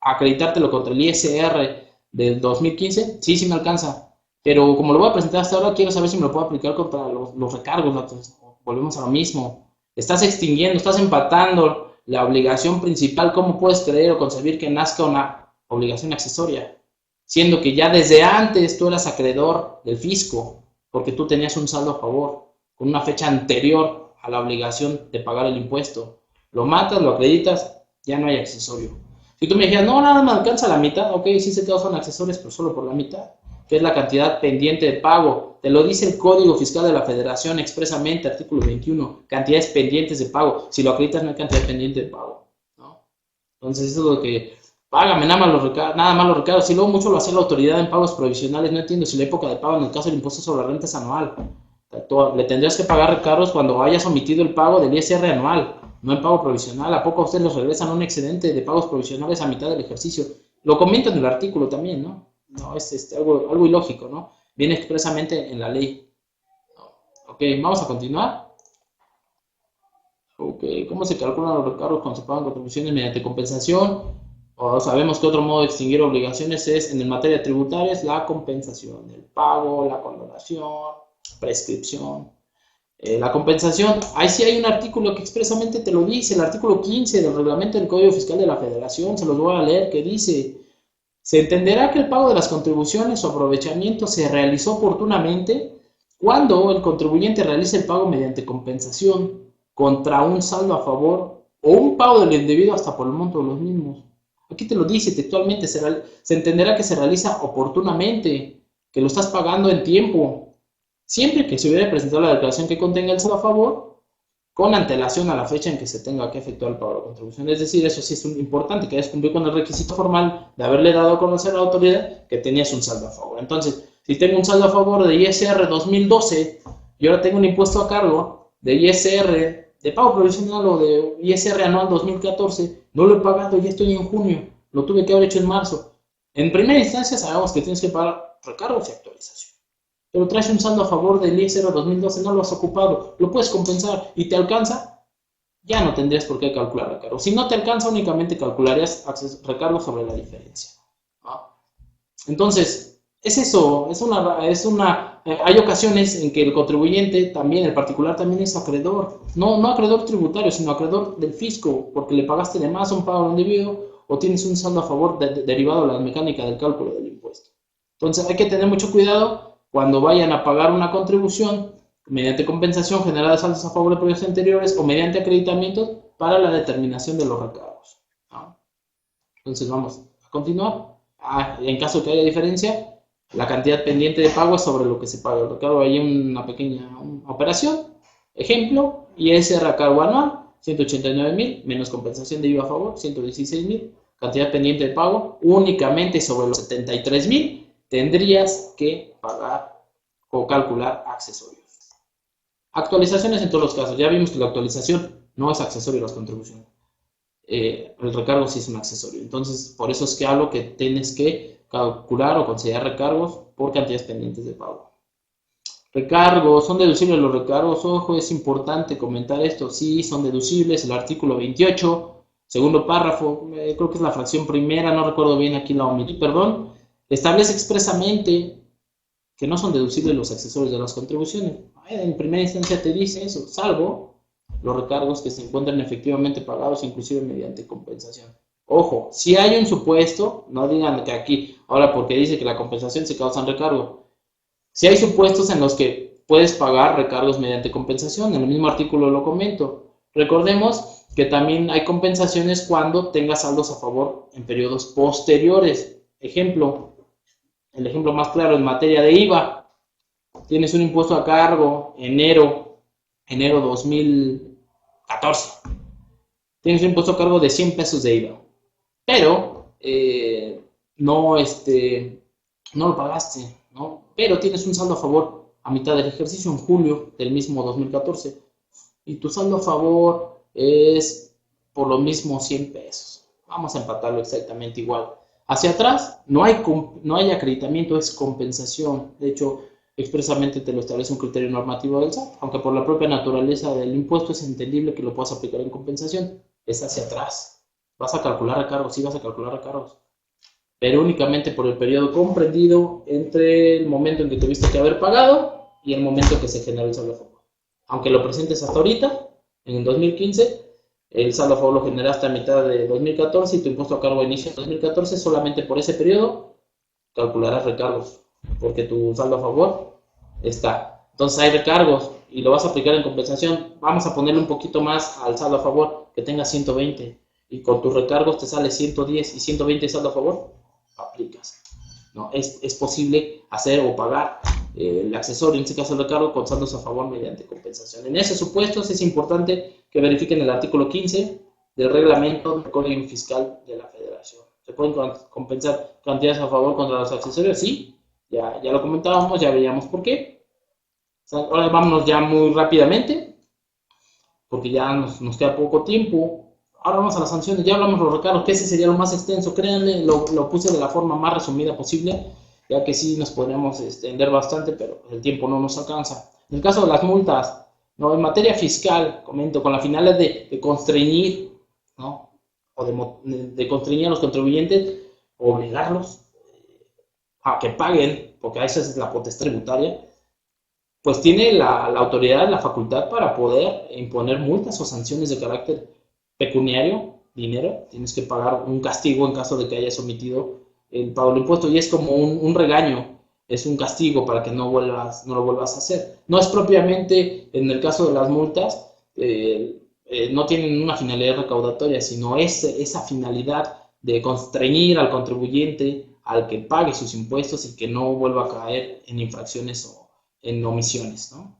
acreditártelo contra el ISR del 2015. Sí, sí me alcanza. Pero como lo voy a presentar hasta ahora, quiero saber si me lo puedo aplicar contra los recargos. Entonces, volvemos a lo mismo. Estás extinguiendo, estás empatando la obligación principal. ¿Cómo puedes creer o concebir que nazca una obligación accesoria? Siendo que ya desde antes tú eras acreedor del fisco, porque tú tenías un saldo a favor, con una fecha anterior a la obligación de pagar el impuesto. Lo matas, lo acreditas, ya no hay accesorio. Si tú me dijeras, no, nada me alcanza la mitad, ok, sí se causan accesorios, pero solo por la mitad, que es la cantidad pendiente de pago. Te lo dice el Código Fiscal de la Federación expresamente, artículo 21, cantidades pendientes de pago. Si lo acreditas, no hay cantidad pendiente de pago, ¿no? Entonces, eso es lo que... Págame nada más los recargos. Si luego mucho lo hace la autoridad en pagos provisionales, no entiendo si la época de pago en el caso del impuesto sobre la renta es anual. Le tendrías que pagar recargos cuando hayas omitido el pago del ISR anual, no el pago provisional. ¿A poco a ustedes les regresan un excedente de pagos provisionales a mitad del ejercicio? Lo comento en el artículo también, ¿no? No, es algo ilógico, ¿no? Viene expresamente en la ley. Ok, vamos a continuar. Ok, ¿cómo se calculan los recargos cuando se pagan contribuciones mediante compensación? O sabemos que otro modo de extinguir obligaciones es, en materia tributaria, es la compensación, el pago, la condonación, prescripción. La compensación, ahí sí hay un artículo que expresamente te lo dice, el artículo 15 del reglamento del Código Fiscal de la Federación, se los voy a leer, que dice: se entenderá que el pago de las contribuciones o aprovechamiento se realizó oportunamente cuando el contribuyente realice el pago mediante compensación contra un saldo a favor o un pago del indebido hasta por el monto de los mismos. Aquí te lo dice textualmente, se entenderá que se realiza oportunamente, que lo estás pagando en tiempo, siempre que se hubiera presentado la declaración que contenga el saldo a favor, con antelación a la fecha en que se tenga que efectuar el pago de la contribución. Es decir, eso sí es importante, que hayas cumplido con el requisito formal de haberle dado a conocer a la autoridad que tenías un saldo a favor. Entonces, si tengo un saldo a favor de ISR 2012 y ahora tengo un impuesto a cargo de ISR de pago provisional o de ISR anual 2014, no lo he pagado, ya estoy en junio, lo tuve que haber hecho en marzo. En primera instancia sabemos que tienes que pagar recargos y actualización. Pero traes un saldo a favor del ISR 2012, no lo has ocupado, lo puedes compensar y te alcanza, ya no tendrías por qué calcular recargo. Si no te alcanza, únicamente calcularías recargo sobre la diferencia, ¿no? Entonces, es eso, hay ocasiones en que el contribuyente también, el particular también es acreedor, no acreedor tributario, sino acreedor del fisco, porque le pagaste de más un pago indebido o tienes un saldo a favor derivado de la mecánica del cálculo del impuesto. Entonces, hay que tener mucho cuidado cuando vayan a pagar una contribución mediante compensación generada de saldos a favor de periodos anteriores o mediante acreditamientos para la determinación de los recargos, ¿no? Entonces, vamos a continuar. En caso de que haya diferencia, la cantidad pendiente de pago es sobre lo que se paga el recargo. Hay una pequeña operación. Ejemplo, ISR recargo anual, 189,000, menos compensación de IVA a favor, 116,000. Cantidad pendiente de pago, únicamente sobre los 73,000, tendrías que pagar o calcular accesorios. Actualizaciones en todos los casos. Ya vimos que la actualización no es accesorio a las contribuciones. El recargo sí es un accesorio. Entonces, por eso es que hablo que tienes que calcular o considerar recargos por cantidades pendientes de pago. Recargos, ¿son deducibles los recargos? Ojo, es importante comentar esto. Sí, son deducibles. El artículo 28, segundo párrafo, creo que es la fracción primera, no recuerdo bien, aquí la omití, perdón, establece expresamente que no son deducibles los accesorios de las contribuciones. En primera instancia te dice eso, salvo los recargos que se encuentran efectivamente pagados, inclusive mediante compensación. Ojo, si hay un supuesto, no digan que aquí, ahora porque dice que la compensación se causa en recargo, si hay supuestos en los que puedes pagar recargos mediante compensación, en el mismo artículo lo comento. Recordemos que también hay compensaciones cuando tengas saldos a favor en periodos posteriores. Ejemplo, el ejemplo más claro en materia de IVA, tienes un impuesto a cargo enero 2014. tienes un impuesto a cargo de 100 pesos de IVA, pero no, no lo pagaste, ¿no? Pero tienes un saldo a favor a mitad del ejercicio, en julio del mismo 2014, y tu saldo a favor es por lo mismo 100 pesos. Vamos a empatarlo exactamente igual. Hacia atrás no hay acreditamiento, es compensación. De hecho, expresamente te lo establece un criterio normativo del SAT, aunque por la propia naturaleza del impuesto es entendible que lo puedas aplicar en compensación. Es hacia atrás. Vas a calcular recargos, sí vas a calcular recargos, pero únicamente por el periodo comprendido entre el momento en que tuviste que haber pagado y el momento que se generó el saldo a favor. Aunque lo presentes hasta ahorita, en el 2015, el saldo a favor lo generaste a mitad de 2014 y tu impuesto a cargo inicia en 2014, solamente por ese periodo calcularás recargos, porque tu saldo a favor está. Entonces hay recargos y lo vas a aplicar en compensación. Vamos a ponerle un poquito más al saldo a favor, que tenga 120, y con tus recargos te sale 110 y 120 saldo a favor, aplicas. ¿No? Es posible hacer o pagar el accesorio, en este caso el recargo, con saldos a favor mediante compensación. En esos supuestos es importante que verifiquen el artículo 15 del reglamento del Código Fiscal de la Federación. ¿Se pueden compensar cantidades a favor contra los accesorios? Sí, ya lo comentábamos, ya veíamos por qué. Ahora vámonos ya muy rápidamente, porque ya nos queda poco tiempo. Ahora vamos a las sanciones. Ya hablamos de los recargos, que ese sería lo más extenso. Créanme, lo puse de la forma más resumida posible, ya que sí nos podríamos extender bastante, pero el tiempo no nos alcanza. En el caso de las multas, ¿no? En materia fiscal, comento, con la finalidad de constreñir, ¿no? O de constreñir a los contribuyentes, obligarlos a que paguen, porque esa es la potestad tributaria, pues tiene la autoridad, la facultad para poder imponer multas o sanciones de carácter pecuniario, dinero. Tienes que pagar un castigo en caso de que hayas omitido el pago del impuesto, y es como un regaño, es un castigo para que no lo vuelvas a hacer. No es propiamente, en el caso de las multas, no tienen una finalidad recaudatoria, sino esa finalidad de constreñir al contribuyente al que pague sus impuestos y que no vuelva a caer en infracciones o en omisiones, ¿no?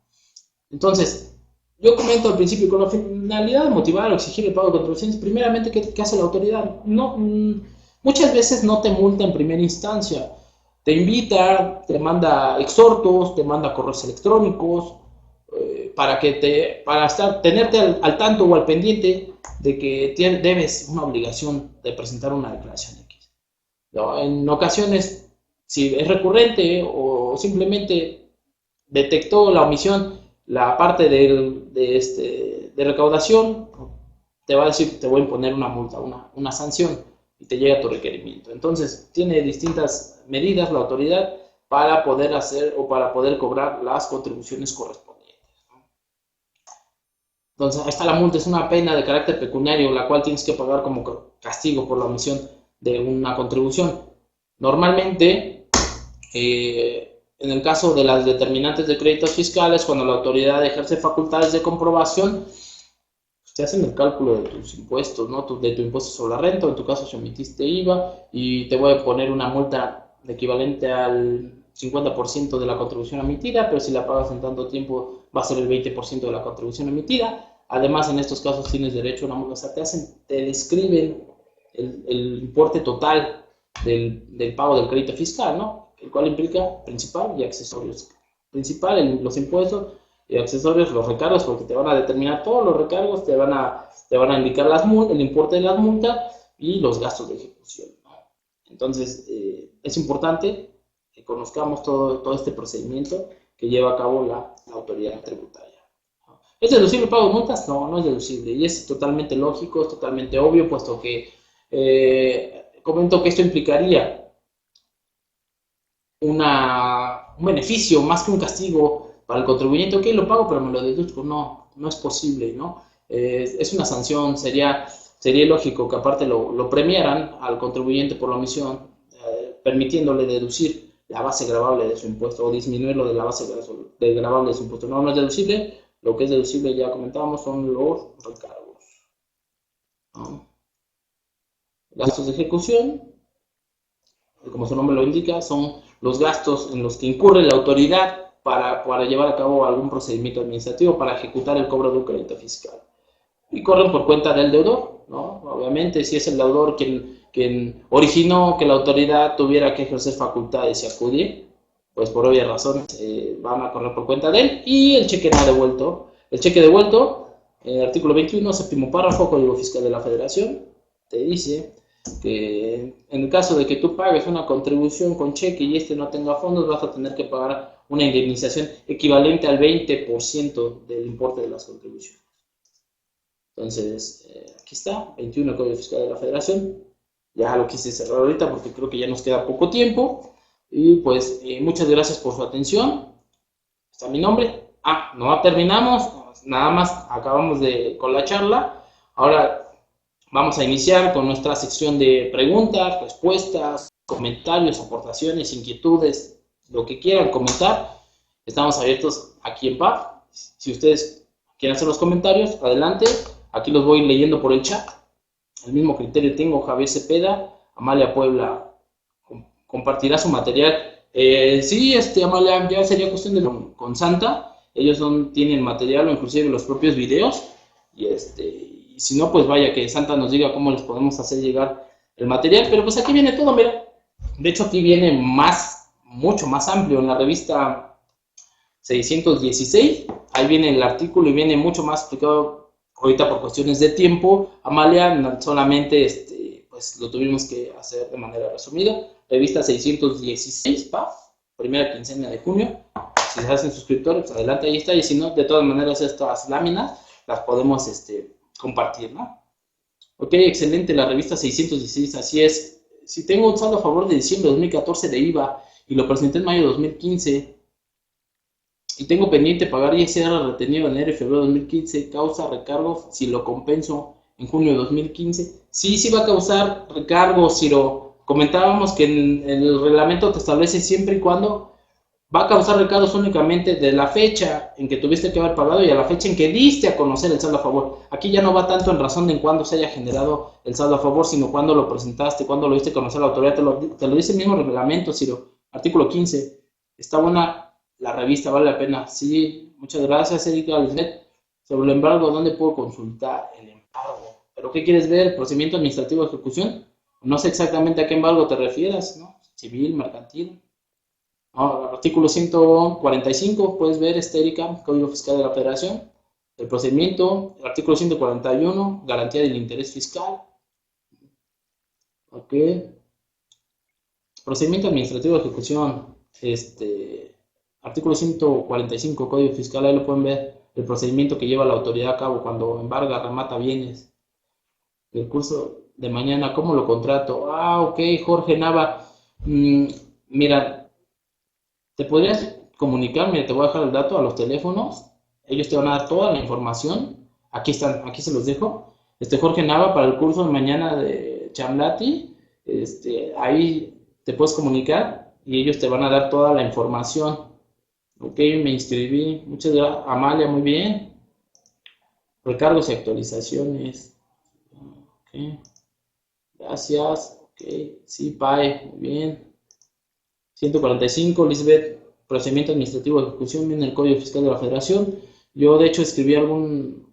Entonces, yo comento al principio, con la finalidad de motivar o exigir el pago de contribuciones, primeramente, ¿qué hace la autoridad? No, muchas veces no te multa en primera instancia, te invita, te manda exhortos, te manda correos electrónicos, para tenerte al tanto o al pendiente de que debes una obligación de presentar una declaración X. ¿No? En ocasiones, si es recurrente o simplemente detectó la omisión, la parte de recaudación, te va a decir, te voy a imponer una multa, una sanción, y te llega tu requerimiento. Entonces, tiene distintas medidas la autoridad para poder hacer o para poder cobrar las contribuciones correspondientes. Entonces, ahí está la multa, es una pena de carácter pecuniario, la cual tienes que pagar como castigo por la omisión de una contribución. Normalmente, en el caso de las determinantes de créditos fiscales, cuando la autoridad ejerce facultades de comprobación, te hacen el cálculo de tus impuestos, ¿no? De tu impuesto sobre la renta, o en tu caso si omitiste IVA, y te voy a poner una multa equivalente al 50% de la contribución emitida, pero si la pagas en tanto tiempo va a ser el 20% de la contribución emitida. Además, en estos casos tienes derecho a una multa, o sea, te describen el importe total del pago del crédito fiscal, ¿no? El cual implica principal y accesorios. Principal, los impuestos, y accesorios, los recargos, porque te van a determinar todos los recargos, te van a indicar el importe de las multas y los gastos de ejecución, ¿no? Entonces, es importante que conozcamos todo este procedimiento que lleva a cabo la autoridad tributaria. ¿Es deducible el pago de multas? No, no es deducible, y es totalmente lógico, es totalmente obvio, puesto que comento que esto implicaría un beneficio más que un castigo para el contribuyente. Ok, lo pago, pero me lo deduzco. No es posible, ¿no? Es una sanción, sería ilógico que aparte lo premiaran al contribuyente por la omisión, permitiéndole deducir la base gravable de su impuesto o disminuirlo de la base gravable de su impuesto. No es deducible. Lo que es deducible, ya comentábamos, son los recargos, ¿no? Gastos de ejecución, como su nombre lo indica, son los gastos en los que incurre la autoridad para llevar a cabo algún procedimiento administrativo, para ejecutar el cobro de un crédito fiscal. y corren por cuenta del deudor, ¿no? Obviamente, si es el deudor quien originó que la autoridad tuviera que ejercer facultades y acudir, pues por obvias razones van a correr por cuenta de él, y el cheque no devuelto. El cheque devuelto, artículo 21, séptimo párrafo, Código Fiscal de la Federación, te dice que en el caso de que tú pagues una contribución con cheque y este no tenga fondos, vas a tener que pagar una indemnización equivalente al 20% del importe de las contribuciones. Entonces, aquí está, 21 Código Fiscal de la Federación. Ya lo quise cerrar ahorita porque creo que ya nos queda poco tiempo. Y pues, muchas gracias por su atención. Está mi nombre. No terminamos, nada más acabamos con la charla. Ahora vamos a iniciar con nuestra sección de preguntas, respuestas, comentarios, aportaciones, inquietudes, lo que quieran comentar. Estamos abiertos aquí en PAF. Si ustedes quieren hacer los comentarios, adelante. Aquí los voy leyendo por el chat. El mismo criterio tengo, Javier Cepeda, Amalia Puebla compartirá su material. Sí, Amalia, ya sería cuestión de con Santa. Ellos tienen material o inclusive los propios videos. Y si no, pues vaya que Santa nos diga cómo les podemos hacer llegar el material. Pero pues aquí viene todo, mira. De hecho, aquí viene mucho más amplio en la revista 616. Ahí viene el artículo y viene mucho más explicado. Ahorita por cuestiones de tiempo, Amalia, solamente pues lo tuvimos que hacer de manera resumida. Revista 616, PAF, primera quincena de junio. Si se hacen suscriptores, pues adelante, ahí está. Y si no, de todas maneras, estas láminas las podemos compartir, ¿no? Ok, excelente, la revista 616, así es. Si tengo un saldo a favor de diciembre de 2014 de IVA y lo presenté en mayo de 2015 y tengo pendiente pagar ISR retenido en enero y febrero de 2015, causa recargo si lo compenso en junio de 2015. Sí va a causar recargo, Ciro. Comentábamos que en el reglamento te establece siempre y cuando va a causar recargos únicamente de la fecha en que tuviste que haber pagado y a la fecha en que diste a conocer el saldo a favor. Aquí ya no va tanto en razón de en cuándo se haya generado el saldo a favor, sino cuándo lo presentaste, cuándo lo diste a conocer a la autoridad. Te lo dice el mismo reglamento, Ciro. Artículo 15. Está buena la revista, vale la pena. Sí, muchas gracias, Erika Lisbeth. Sobre el embargo, ¿dónde puedo consultar el embargo? ¿Pero qué quieres ver? ¿Procedimiento administrativo de ejecución? No sé exactamente a qué embargo te refieras, ¿no? Civil, mercantil. No, artículo 145, puedes ver, Erika, Código Fiscal de la Federación. El procedimiento, el artículo 141, garantía del interés fiscal. Ok. Procedimiento administrativo de ejecución. Artículo 145, Código Fiscal, ahí lo pueden ver, el procedimiento que lleva la autoridad a cabo cuando embarga, remata bienes. El curso de mañana, ¿cómo lo contrato? Ok, Jorge Nava. Mira, te podrías comunicar, mira, te voy a dejar el dato a los teléfonos, ellos te van a dar toda la información, aquí están, aquí se los dejo. Jorge Nava, para el curso de mañana de Chamlati, ahí te puedes comunicar y ellos te van a dar toda la información. Ok, me inscribí. Muchas gracias. Amalia, muy bien. Recargos y actualizaciones. Ok. Gracias. Ok. Sí, PAE. Muy bien. 145, Lisbeth. Procedimiento administrativo de ejecución. Viene el Código Fiscal de la Federación. Yo, de hecho, escribí un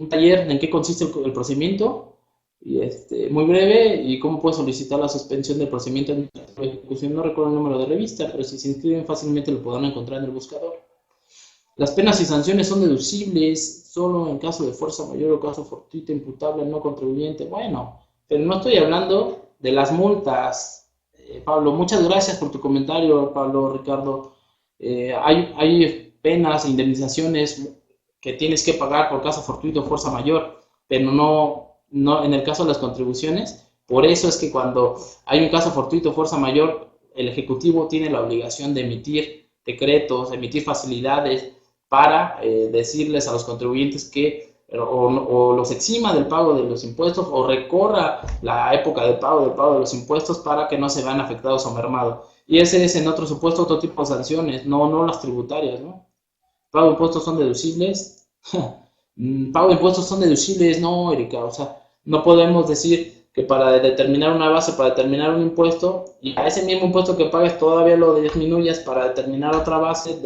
taller en qué consiste el procedimiento. Y muy breve. Y cómo puedo solicitar la suspensión del procedimiento administrativo de ejecución. No recuerdo el número de revista, pero si se inscriben fácilmente lo podrán encontrar en el buscador. Las penas y sanciones son deducibles solo en caso de fuerza mayor o caso fortuito imputable al no contribuyente. Bueno, pero no estoy hablando de las multas. Pablo, muchas gracias por tu comentario, Pablo, Ricardo. Hay penas e indemnizaciones que tienes que pagar por caso fortuito o fuerza mayor, pero no en el caso de las contribuciones. Por eso es que cuando hay un caso fortuito o fuerza mayor, el Ejecutivo tiene la obligación de emitir decretos, emitir facilidades para decirles a los contribuyentes que o los exima del pago de los impuestos o recorra la época del pago de los impuestos para que no se vean afectados o mermados. Y ese es en otro supuesto otro tipo de sanciones, no las tributarias, ¿no? Pago de impuestos son deducibles. Pago de impuestos son deducibles, no, Erika, o sea, no podemos decir que para determinar una base, para determinar un impuesto, y a ese mismo impuesto que pagues todavía lo disminuyas para determinar otra base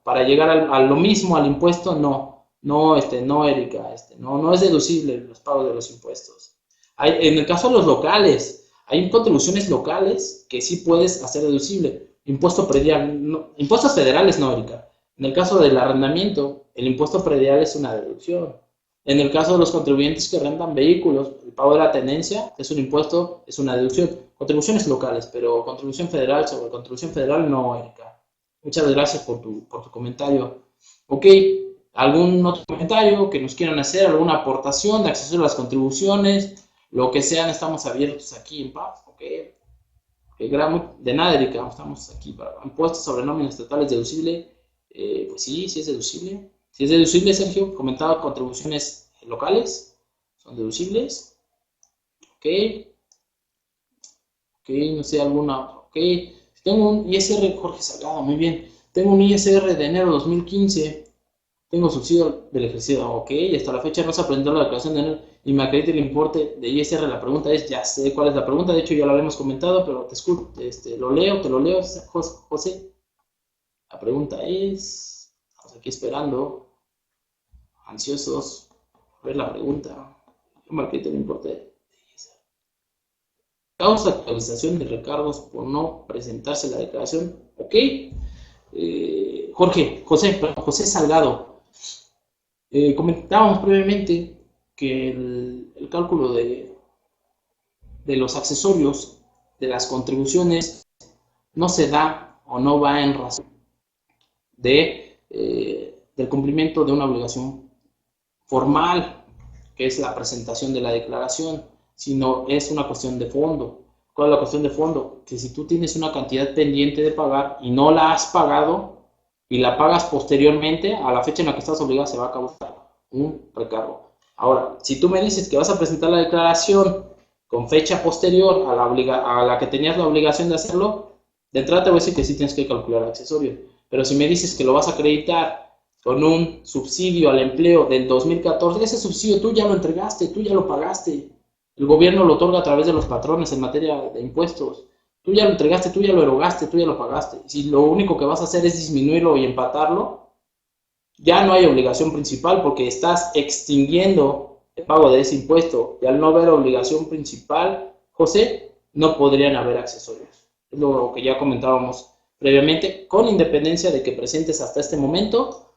para llegar a lo mismo, al impuesto, no. No, no, Erika, no es deducible los pagos de los impuestos. En el caso de los locales, hay contribuciones locales que sí puedes hacer deducible. Impuesto predial, impuestos federales no, Erika. En el caso del arrendamiento, el impuesto predial es una deducción. En el caso de los contribuyentes que rentan vehículos, el pago de la tenencia es un impuesto, es una deducción. Contribuciones locales, pero contribución federal sobre contribución federal no, Erika. Muchas gracias por tu comentario. Ok, ¿algún otro comentario que nos quieran hacer? ¿Alguna aportación de acceso a las contribuciones? Lo que sean, estamos abiertos aquí en paz. Ok, de nada, Erika, estamos aquí para impuestos sobre nóminas estatales deducible. Pues sí, sí es deducible. Si es deducible, Sergio, comentaba contribuciones locales, son deducibles. Ok, ok, no sé, alguna otra. Ok, tengo un ISR, Jorge Salgado, muy bien. Tengo un ISR de enero de 2015. Tengo subsidio del ejercicio, ok, y hasta la fecha no se aprendió la declaración de enero y me acredita el importe de ISR. La pregunta es, ya sé cuál es la pregunta, de hecho ya lo habíamos comentado, pero te escucho, te lo leo, José. La pregunta es, estamos aquí esperando, ansiosos, a ver la pregunta. Yo me acredito el importe de ISR. Causa actualización de recargos por no presentarse la declaración, ok. José Salgado. Comentábamos previamente que el cálculo de los accesorios de las contribuciones no se da o no va en razón del cumplimiento de una obligación formal, que es la presentación de la declaración, sino es una cuestión de fondo. ¿Cuál es la cuestión de fondo? Que si tú tienes una cantidad pendiente de pagar y no la has pagado y la pagas posteriormente, a la fecha en la que estás obligado se va a causar un recargo. Ahora, si tú me dices que vas a presentar la declaración con fecha posterior a la que tenías la obligación de hacerlo, de entrada te voy a decir que sí tienes que calcular accesorio. Pero si me dices que lo vas a acreditar con un subsidio al empleo del 2014, ese subsidio tú ya lo entregaste, tú ya lo pagaste. El gobierno lo otorga a través de los patrones en materia de impuestos. Tú ya lo entregaste, tú ya lo erogaste, tú ya lo pagaste. Si lo único que vas a hacer es disminuirlo y empatarlo, ya no hay obligación principal porque estás extinguiendo el pago de ese impuesto. Y al no haber obligación principal, José, no podrían haber accesorios. Es lo que ya comentábamos previamente, con independencia de que presentes hasta este momento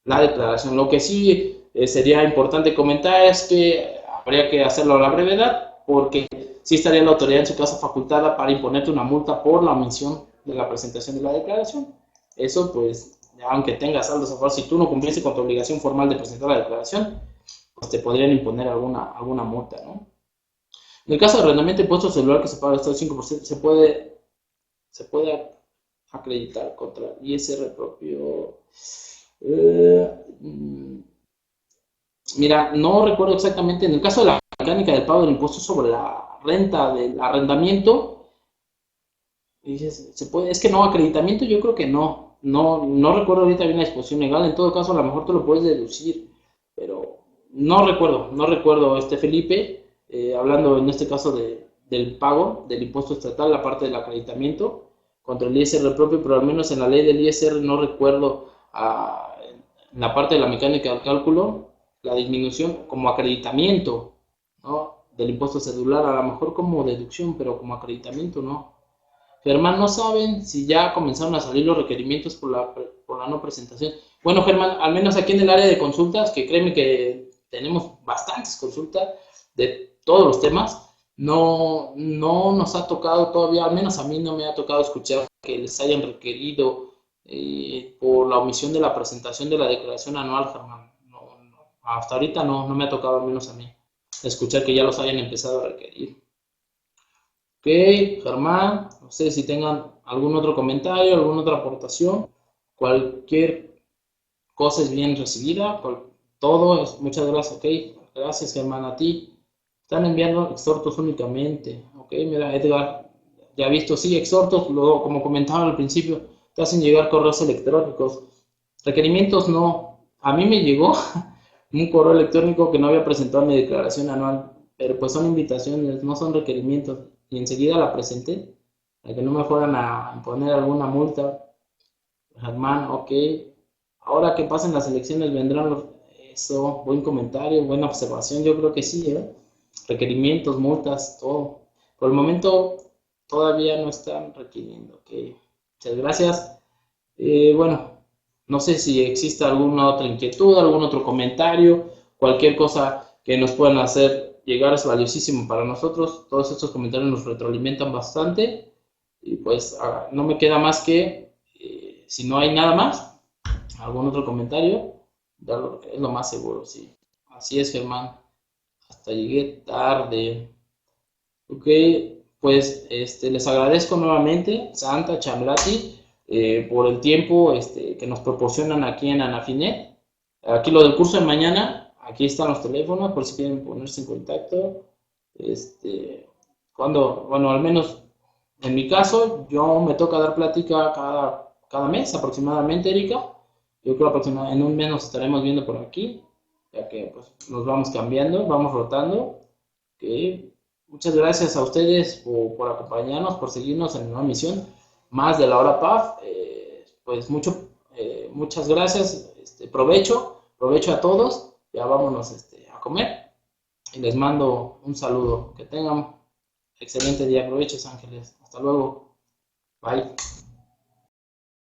la declaración. Lo que sí sería importante comentar es que habría que hacerlo a la brevedad, porque sí estaría la autoridad en su caso facultada para imponerte una multa por la omisión de la presentación de la declaración. Eso, pues, aunque tengas saldos a favor, si tú no cumpliste con tu obligación formal de presentar la declaración, pues te podrían imponer alguna multa, ¿no? En el caso de arrendamiento de impuesto celular que se paga hasta el 5%, se puede acreditar contra ISR propio. Mira, no recuerdo exactamente, en el caso de la mecánica del pago del impuesto sobre la renta del arrendamiento, se puede, es que no, acreditamiento yo creo que no recuerdo ahorita bien la disposición legal, en todo caso a lo mejor te lo puedes deducir, pero no recuerdo Felipe, hablando en este caso del pago del impuesto estatal, la parte del acreditamiento contra el ISR propio, pero al menos en la ley del ISR no recuerdo en la parte de la mecánica del cálculo la disminución como acreditamiento, ¿no? Del impuesto celular, a lo mejor como deducción, pero como acreditamiento no. Germán, no saben si ya comenzaron a salir los requerimientos por la no presentación. Bueno, Germán, al menos aquí en el área de consultas, que créeme que tenemos bastantes consultas de todos los temas, no nos ha tocado todavía, al menos a mí no me ha tocado escuchar que les hayan requerido por la omisión de la presentación de la declaración anual, Germán. Hasta ahorita no me ha tocado, al menos a mí, escuchar que ya los hayan empezado a requerir. Ok, Germán, no sé si tengan algún otro comentario, alguna otra aportación. Cualquier cosa es bien recibida. Todo es, muchas gracias, ok. Gracias, Germán, a ti. Están enviando exhortos únicamente. Ok, mira, Edgar, ya he visto, sí, exhortos, luego, como comentaba al principio, te hacen llegar correos electrónicos. Requerimientos no. A mí me llegó un correo electrónico que no había presentado mi declaración anual, pero pues son invitaciones, no son requerimientos. Y enseguida la presenté, para que no me fueran a imponer alguna multa. Germán, ok. Ahora que pasen las elecciones vendrán los... Eso, buen comentario, buena observación, yo creo que sí, ¿eh? Requerimientos, multas, todo. Por el momento todavía no están requiriendo. Ok, muchas gracias. Bueno, no sé si existe alguna otra inquietud, algún otro comentario, cualquier cosa que nos puedan hacer llegar es valiosísimo para nosotros. Todos estos comentarios nos retroalimentan bastante. Y pues no me queda más que, si no hay nada más, algún otro comentario, es lo más seguro, sí. Así es, Germán. Hasta llegué tarde. Ok, pues les agradezco nuevamente, Santa, Chamlati, por el tiempo que nos proporcionan aquí en Anafinet. Aquí lo del curso de mañana, aquí están los teléfonos por si quieren ponerse en contacto. Bueno, al menos en mi caso, yo me toca dar plática cada mes aproximadamente, Erika. Yo creo aproximadamente en un mes nos estaremos viendo por aquí, ya que pues, nos vamos cambiando, vamos rotando. Okay. Muchas gracias a ustedes por acompañarnos, por seguirnos en una misión más de la hora PAF. Pues muchas gracias, provecho a todos. Ya vámonos a comer y les mando un saludo. Que tengan excelente día. Aproveches, Ángeles. Hasta luego. Bye.